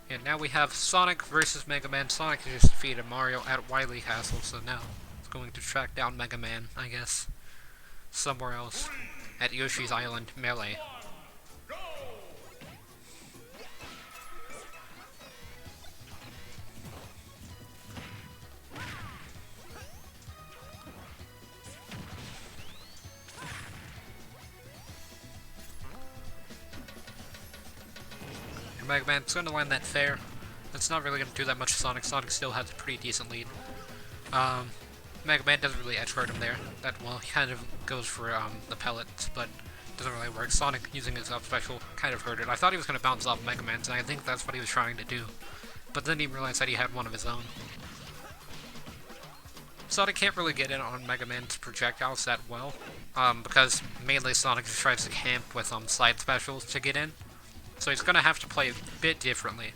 And now we have Sonic versus Megaman. Sonic just defeated Mario at Wily Castle, so now it's going to track down Megaman, I guess, somewhere else, at Yoshi's Island Melee. Megaman's going to land that fair. It's not really going to do that much to Sonic. Sonic still has a pretty decent lead. Megaman doesn't really edge guard him there that well. He kind of goes for the pellets, but doesn't really work. Sonic using his up special kind of hurt it. I thought he was going to bounce off Megaman's, and I think that's what he was trying to do. But then he realized that he had one of his own. Sonic can't really get in on Mega Man's projectiles that well, because mainly Sonic just tries to camp with side specials to get in. So he's going to have to play a bit differently,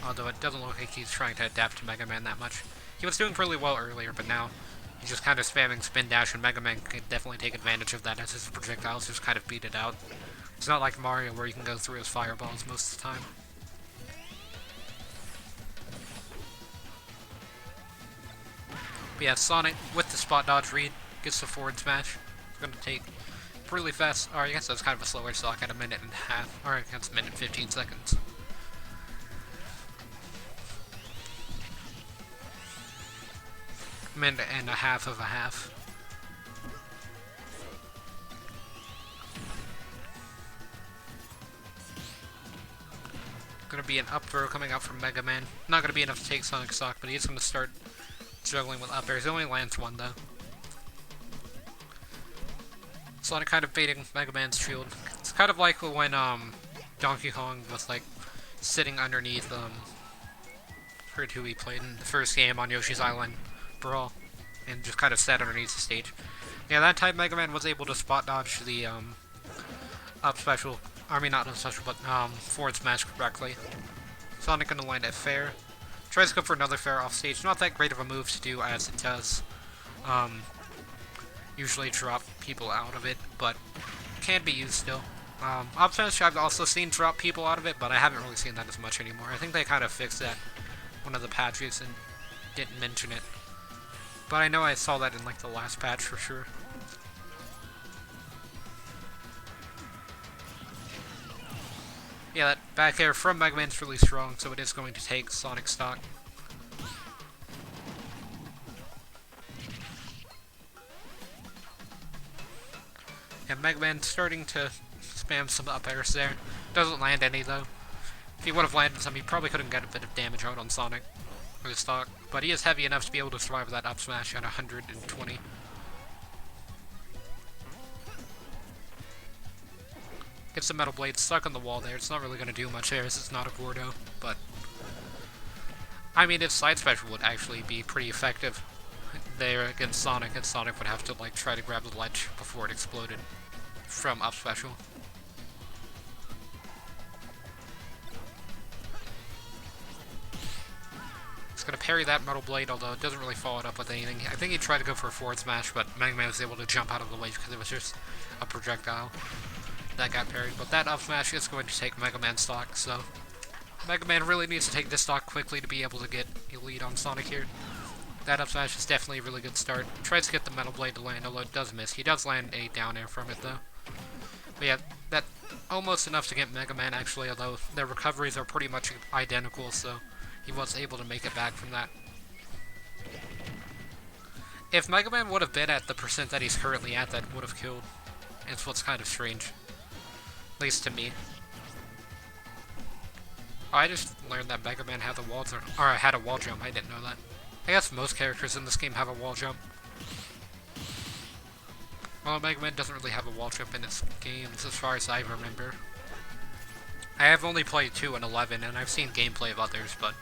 although it doesn't look like he's trying to adapt to Mega Man that much. He was doing really well earlier, but now he's just kind of spamming Spin Dash, and Mega Man can definitely take advantage of that as his projectiles just kind of beat it out. It's not like Mario where you can go through his fireballs most of the time. But yeah, Sonic, with the spot dodge read, gets the forward smash. It's going to take really fast, or I guess that's kind of a slower stock at a minute and a half, or I guess a minute 15 seconds. Minute and a half of a half. Gonna be an up throw coming out from Mega Man. Not gonna be enough to take Sonic stock, but he's gonna start juggling with up airs. He only lands one though. Sonic kind of baiting Mega Man's shield. It's kind of like when Donkey Kong was like sitting underneath heard who he played in the first game on Yoshi's Island Brawl, and just kind of sat underneath the stage. Yeah, that time Mega Man was able to spot dodge the up special. I mean, not up special, but forward smash correctly. Sonic gonna land at fair. Tries to go for another fair off stage. Not that great of a move to do, as it does usually drop people out of it, but can be used still. Up smash I've also seen drop people out of it, but I haven't really seen that as much anymore. I think they kind of fixed that one of the patches and didn't mention it. But I know I saw that in like the last patch for sure. Yeah, that back air from Mega Man's really strong, so it is going to take Sonic stock. And Mega Man starting to spam some up airs there. Doesn't land any though. If he would have landed some, he probably could have got a bit of damage out on Sonic with his stock. But he is heavy enough to be able to survive that up smash at 120. Gets the metal blade stuck on the wall there. It's not really going to do much there as it's not a Gordo, but I mean, its side special would actually be pretty effective there against Sonic, and Sonic would have to like try to grab the ledge before it exploded from up special. It's going to parry that metal blade, although it doesn't really follow it up with anything. I think he tried to go for a forward smash, but Mega Man was able to jump out of the way because it was just a projectile that got parried. But that up smash is going to take Mega Man stock, so Mega Man really needs to take this stock quickly to be able to get a lead on Sonic here. That up smash is definitely a really good start. Tries to get the metal blade to land, although it does miss. He does land a down air from it though. But yeah, that almost enough to get Mega Man actually, although their recoveries are pretty much identical, so he was able to make it back from that. If Mega Man would have been at the percent that he's currently at, that would have killed. It's what's kind of strange. At least to me. Oh, I just learned that Mega Man had a wall jump. Or had a wall jump, I didn't know that. I guess most characters in this game have a wall jump. Well, Mega Man doesn't really have a wall jump in its games as far as I remember. I have only played 2 and 11, and I've seen gameplay of others, but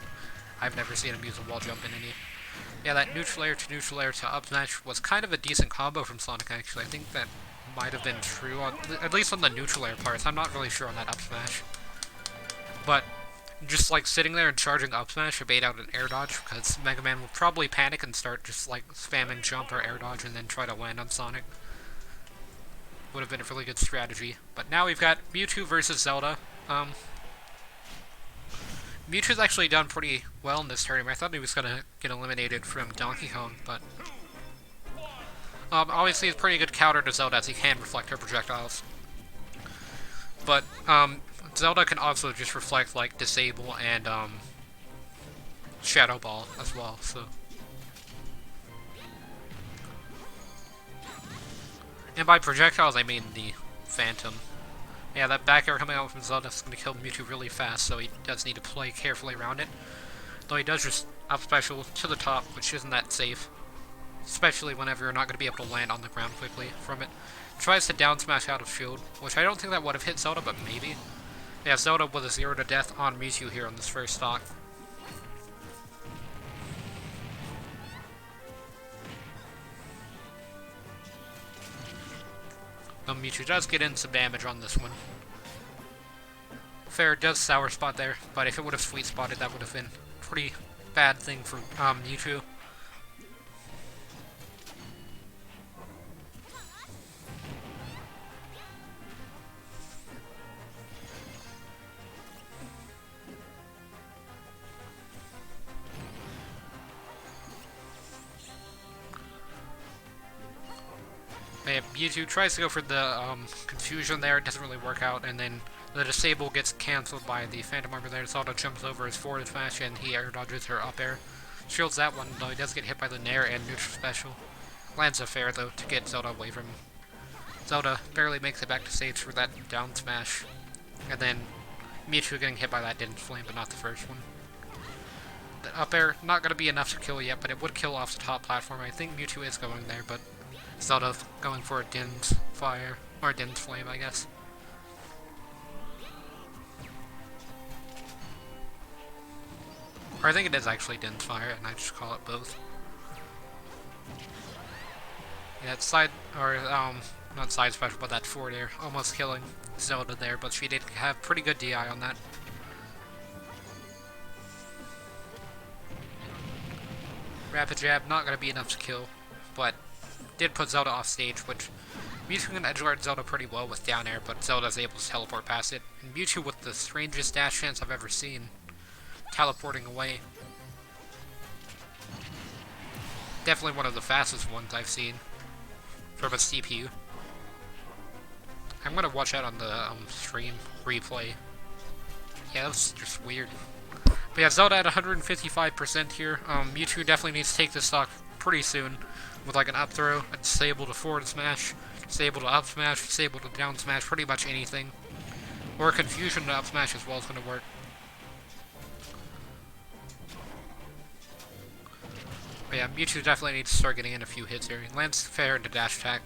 I've never seen him use a wall jump in any. Yeah, that neutral air to up smash was kind of a decent combo from Sonic, actually. I think that might have been true, at least on the neutral air parts. I'm not really sure on that up smash. But just like sitting there and charging up smash to bait out an air dodge, because Mega Man will probably panic and start just like spamming jump or air dodge and then try to land on Sonic. Would have been a really good strategy. But now we've got Mewtwo versus Zelda. Mewtwo's actually done pretty well in this tournament. I thought he was going to get eliminated from Donkey Kong, but obviously it's a pretty good counter to Zelda as he can reflect her projectiles. But Zelda can also just reflect like Disable and Shadow Ball as well, so. And by projectiles I mean the Phantom. Yeah, that back air coming out from Zelda is going to kill Mewtwo really fast, so he does need to play carefully around it. Though he does just up special to the top, which isn't that safe. Especially whenever you're not going to be able to land on the ground quickly from it. Tries to down smash out of shield, which I don't think that would have hit Zelda, but maybe. Yeah, Zelda with a 0 to death on Mewtwo here on this first stock. Mewtwo does get in some damage on this one. Fair does sour spot there, but if it would have sweet spotted, that would have been a pretty bad thing for Mewtwo. Yeah, Mewtwo tries to go for the confusion there, it doesn't really work out, and then the disable gets cancelled by the Phantom Armor there. Zota jumps over his forward smash and he air dodges her up air. Shields that one, though he does get hit by the Nair and neutral special. Lands a fair though to get Zelda away from him. Zelda barely makes it back to stage for that down smash. And then Mewtwo getting hit by that Din's Flame, but not the first one. The up air, not going to be enough to kill yet, but it would kill off the top platform. I think Mewtwo is going there, but Zelda going for a Din's Fire, or Din's Flame, I guess. Or I think it is actually Din's Fire, and I just call it both. Yeah, it's side, or, not side special, but that forward air, almost killing Zelda there, but she did have pretty good DI on that. Rapid Jab, not going to be enough to kill, but did put Zelda off stage, which Mewtwo can edgeguard Zelda pretty well with down air, but Zelda's able to teleport past it. And Mewtwo with the strangest dash chance I've ever seen, teleporting away. Definitely one of the fastest ones I've seen from a CPU. I'm gonna watch out on the stream replay. Yeah, that was just weird. But yeah, Zelda at 155% here. Mewtwo definitely needs to take this stock pretty soon with like an up throw, a disable to forward smash, disable to up smash, disable to down smash, pretty much anything. Or confusion to up smash as well is going to work. But yeah, Mewtwo definitely needs to start getting in a few hits here. He lands fair into dash attack.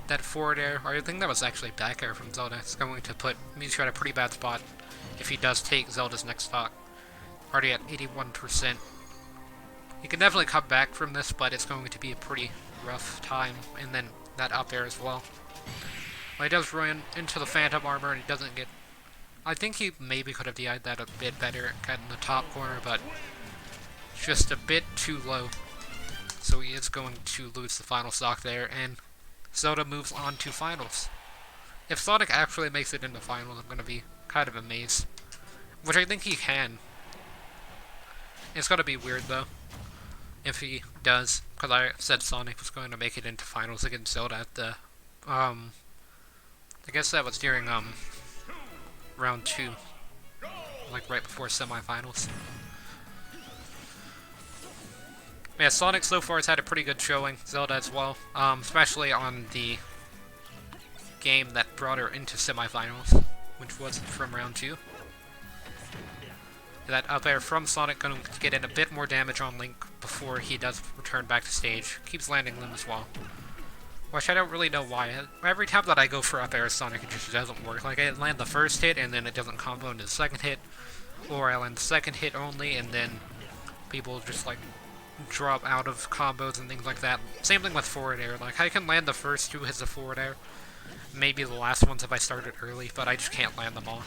That forward air, or I think that was actually back air from Zelda, is going to put Mewtwo at a pretty bad spot if he does take Zelda's next stock. Already at 81%. He can definitely come back from this, but it's going to be a pretty rough time, and then that up air as well. Well, he does run into the Phantom Armor, and he doesn't get... I think he maybe could have DI'd that a bit better, got in the top corner, but just a bit too low. So he is going to lose the final stock there, and Zelda moves on to finals. If Sonic actually makes it into finals, I'm going to be kind of amazed. Which I think he can. It's going to be weird, though, if he does, because I said Sonic was going to make it into finals against Zelda at the, I guess that was during, round 2, like right before semifinals. Yeah, Sonic so far has had a pretty good showing, Zelda as well, especially on the game that brought her into semifinals, which was from round 2. That up air from Sonic going to get in a bit more damage on Link before he does return back to stage. Keeps landing them as well. Which I don't really know why. Every time that I go for up air Sonic, it just doesn't work. Like, I land the first hit, and then it doesn't combo into the second hit. Or I land the second hit only, and then people just, like, drop out of combos and things like that. Same thing with forward air. Like, I can land the first 2 hits of forward air. Maybe the last ones if I started early, but I just can't land them all.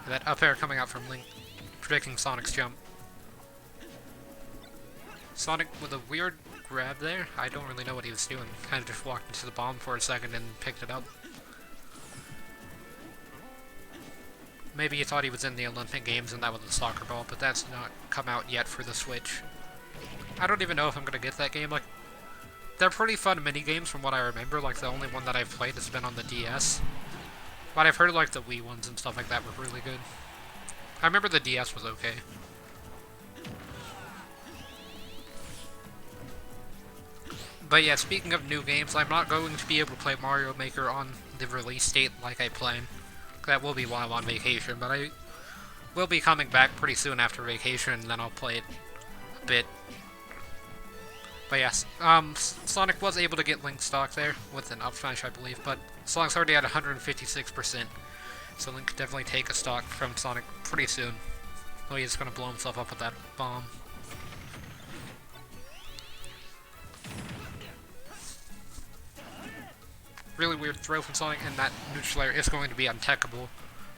That up air coming out from Link, predicting Sonic's jump. Sonic with a weird grab there. I don't really know what he was doing. Kind of just walked into the bomb for a second and picked it up. Maybe he thought he was in the Olympic Games and that was a soccer ball, but that's not come out yet for the Switch. I don't even know if I'm gonna get that game. Like, they're pretty fun mini games from what I remember. Like, the only one that I've played has been on the DS. But I've heard, like, the Wii ones and stuff like that were really good. I remember the DS was okay. But yeah, speaking of new games, I'm not going to be able to play Mario Maker on the release date like I planned. that will be while I'm on vacation, but I will be coming back pretty soon after vacation, and then I'll play it a bit. But yes, Sonic was able to get Link stock there with an up smash, I believe, but Sonic's already at 156%, so Link could definitely take a stock from Sonic pretty soon. Oh, he's gonna blow himself up with that bomb. Really weird throw from Sonic, and that neutral air is going to be untechable,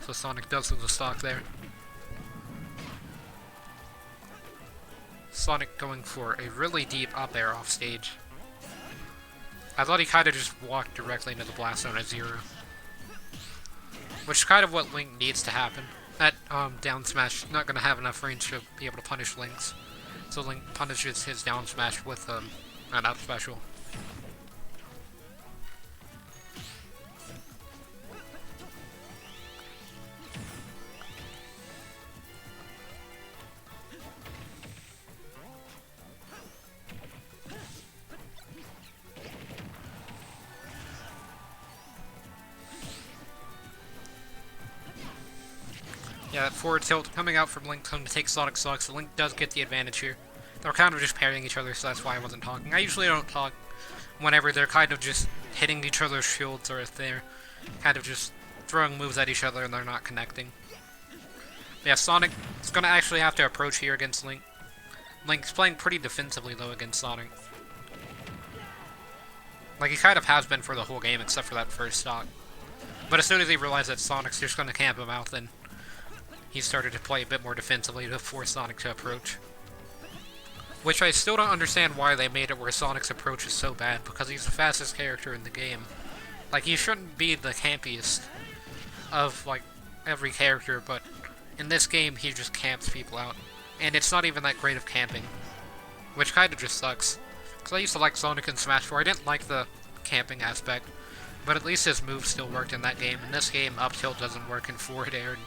so Sonic does lose the stock there. Sonic going for a really deep up air off stage. I thought he kind of just walked directly into the blast zone at 0. Which is kind of what Link needs to happen. That down smash not going to have enough range to be able to punish Link's. So Link punishes his down smash with an up special. Yeah, that forward tilt coming out from Link to take Sonic stock, so Link does get the advantage here. They're kind of just parrying each other, so that's why I wasn't talking. I usually don't talk whenever they're kind of just hitting each other's shields, or if they're kind of just throwing moves at each other and they're not connecting. But yeah, Sonic is going to actually have to approach here against Link. Link's playing pretty defensively, though, against Sonic. Like, he kind of has been for the whole game, except for that first stock. But as soon as he realized that Sonic's just going to camp him out, then he started to play a bit more defensively to force Sonic to approach. Which I still don't understand why they made it where Sonic's approach is so bad, because he's the fastest character in the game. Like, he shouldn't be the campiest of, like, every character, but in this game, he just camps people out. And it's not even that great of camping, which kind of just sucks. Because I used to like Sonic in Smash 4, I didn't like the camping aspect, but at least his moves still worked in that game. In this game, up tilt doesn't work, and forward air and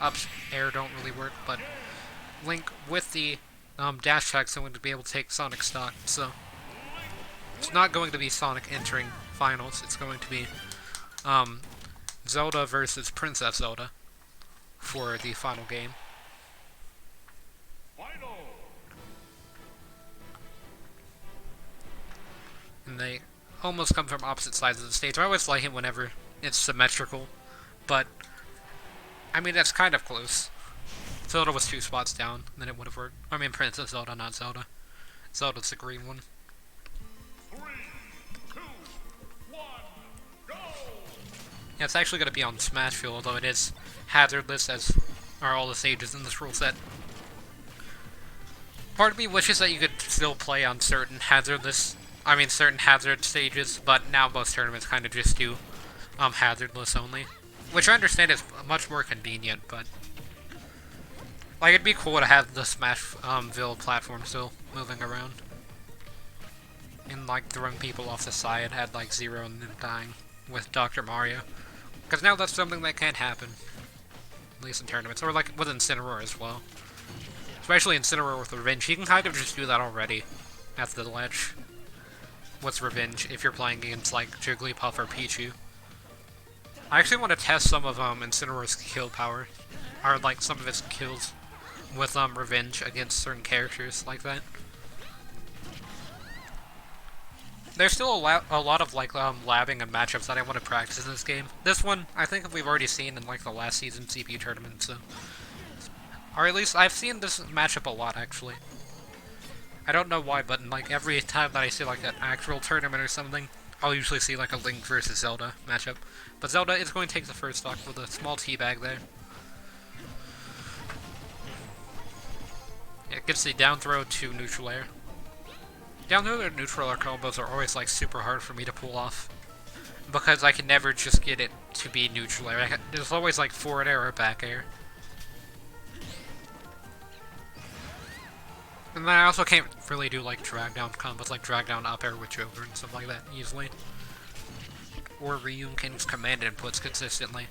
up air don't really work, but Link with the dash attack is going to be able to take Sonic stock, so it's not going to be Sonic entering finals, it's going to be Zelda versus Princess Zelda for the final game. And they almost come from opposite sides of the stage. I always like it whenever it's symmetrical, but I mean, that's kind of close. Zelda was 2 spots down, then it would have worked. I mean, Princess Zelda, not Zelda. Zelda's the green one. 3, 2, 1, go! Yeah, it's actually going to be on Smash Field, although it is hazardless, as are all the stages in this rule set. Part of me wishes that you could still play on certain hazard stages, but now most tournaments kind of just do hazardless only. Which I understand is much more convenient, but like, it'd be cool to have the Smashville platform still moving around. And like throwing people off the side at like 0 and then dying with Dr. Mario. Because now that's something that can't happen. At least in tournaments, or like with Incineroar as well. Especially Incineroar with Revenge, you can kind of just do that already at the ledge. With Revenge, if you're playing against like Jigglypuff or Pichu. I actually want to test some of Incineroar's kill power, or like some of its kills with Revenge against certain characters like that. There's still a lot of like labbing and matchups that I want to practice in this game. This one, I think we've already seen in like the last season CPU tournament, so, or at least I've seen this matchup a lot actually. I don't know why, but like every time that I see like an actual tournament or something, I'll usually see like a Link versus Zelda matchup. But Zelda is going to take the first stock with a small teabag there. It gets the down throw to neutral air. Down throw and neutral air combos are always like super hard for me to pull off, because I can never just get it to be neutral air. There's always like forward air or back air. And then I also can't really do like drag down combos, like drag down up air with Joker and stuff like that easily. Or Ryu and Ken's command inputs consistently.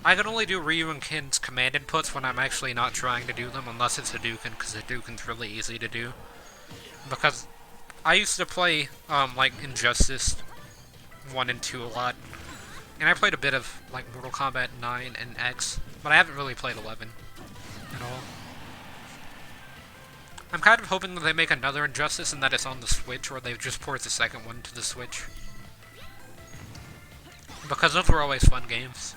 I can only do Ryu and Ken's command inputs when I'm actually not trying to do them, unless it's Hadouken, because Hadouken's really easy to do. Because I used to play like Injustice 1 and 2 a lot, And I played a bit of like Mortal Kombat 9 and X, but I haven't really played 11 at all. I'm kind of hoping that they make another Injustice and that it's on the Switch, or they just port the second one to the Switch. Because those were always fun games.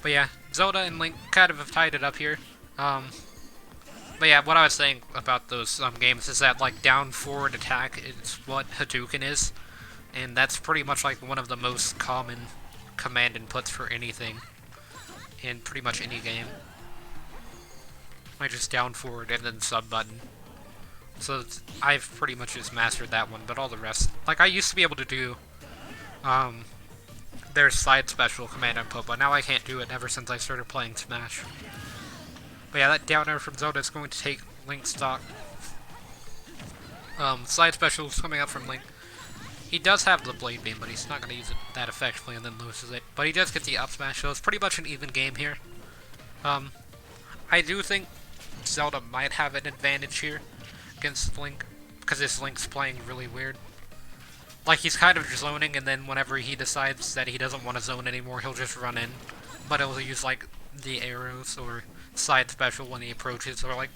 But yeah, Zelda and Link kind of have tied it up here. But yeah, what I was saying about those games is that like down forward attack is what Hadouken is, and that's pretty much like one of the most common command inputs for anything in pretty much any game. Like just down forward and then sub button. So I've pretty much just mastered that one, but all the rest, like I used to be able to do their side special command input, but now I can't do it ever since I started playing Smash. But yeah, that down air from Zota is going to take Link's stock. Side specials coming up from Link. He does have the Blade Beam, but he's not going to use it that effectively and then loses it. But he does get the up smash, so it's pretty much an even game here. I do think Zelda might have an advantage here against Link, because this Link's playing really weird. Like, he's kind of zoning, and then whenever he decides that he doesn't want to zone anymore, he'll just run in. But he'll use, like, the arrows or side special when he approaches, or, like,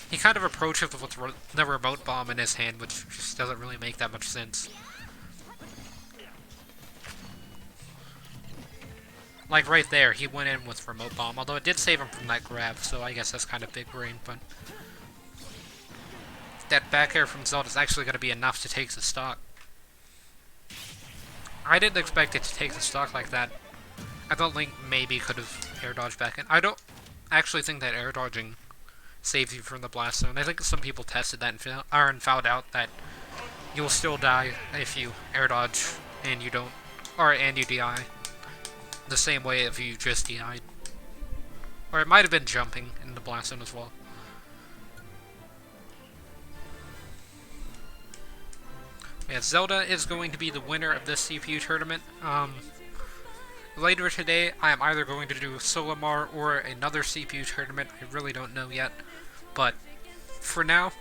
he kind of approaches with the remote bomb in his hand, which just doesn't really make that much sense. Like, right there, he went in with remote bomb, although it did save him from that grab, so I guess that's kind of big brain, but that back air from Zelda is actually going to be enough to take the stock. I didn't expect it to take the stock like that. I thought Link maybe could have air dodged back in. I don't actually think that air dodging saves you from the blast zone. I think some people tested that and found out that you'll still die if you air dodge and you don't, and you DI. The same way if you just DI'd. Or it might have been jumping in the blast zone as well. Yeah, Zelda is going to be the winner of this CPU tournament. Later today, I am either going to do Solimar or another CPU tournament. I really don't know yet. But for now,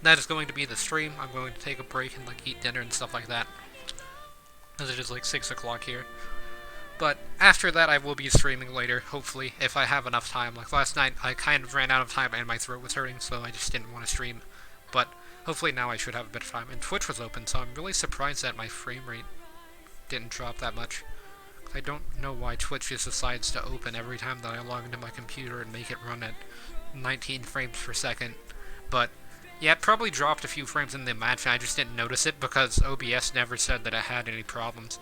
that is going to be the stream. I'm going to take a break and like eat dinner and stuff like that, as it is like 6 o'clock here. But after that, I will be streaming later, hopefully, if I have enough time. Like last night, I kind of ran out of time and my throat was hurting, so I just didn't want to stream. But hopefully now I should have a bit of time. And Twitch was open, so I'm really surprised that my frame rate didn't drop that much. I don't know why Twitch just decides to open every time that I log into my computer and make it run at 19 frames per second. But yeah, it probably dropped a few frames in the match, and I just didn't notice it because OBS never said that it had any problems.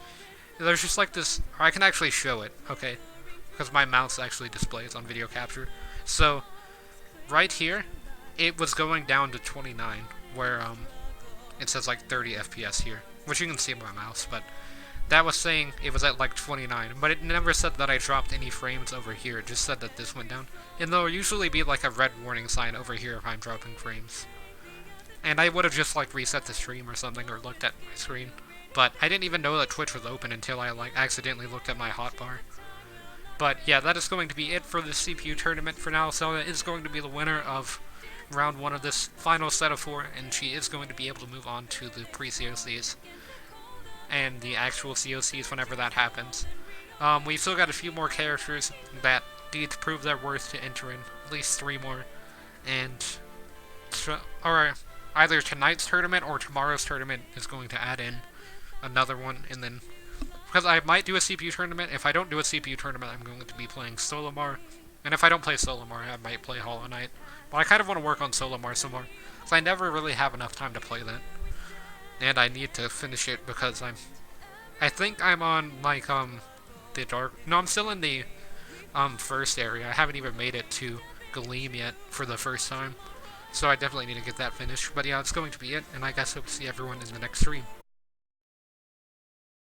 There's just like this, I can actually show it, okay, because my mouse actually displays on video capture. So, right here, it was going down to 29, where, it says like 30 FPS here, which you can see on my mouse, but that was saying it was at like 29, but it never said that I dropped any frames over here, it just said that this went down. And there'll usually be like a red warning sign over here if I'm dropping frames. And I would have just like reset the stream or something, or looked at my screen. But I didn't even know that Twitch was open until I like accidentally looked at my hotbar. But yeah, that is going to be it for the CPU tournament for now. Zelda is going to be the winner of round 1 of this final set of 4, and she is going to be able to move on to the pre-COCs and the actual COCs whenever that happens. We've still got a few more characters that need to prove their worth to enter in, at least 3 more, and or either tonight's tournament or tomorrow's tournament is going to add in another one, and then, because I might do a CPU tournament. If I don't do a CPU tournament, I'm going to be playing Solimar, and if I don't play Solimar, I might play Hollow Knight. But I kind of want to work on Solimar some more, because I never really have enough time to play that, and I need to finish it because I think I'm on, like, the dark, no, I'm still in the, first area. I haven't even made it to Galeem yet for the first time, so I definitely need to get that finished. But yeah, it's going to be it, and I guess hope to see everyone in the next stream.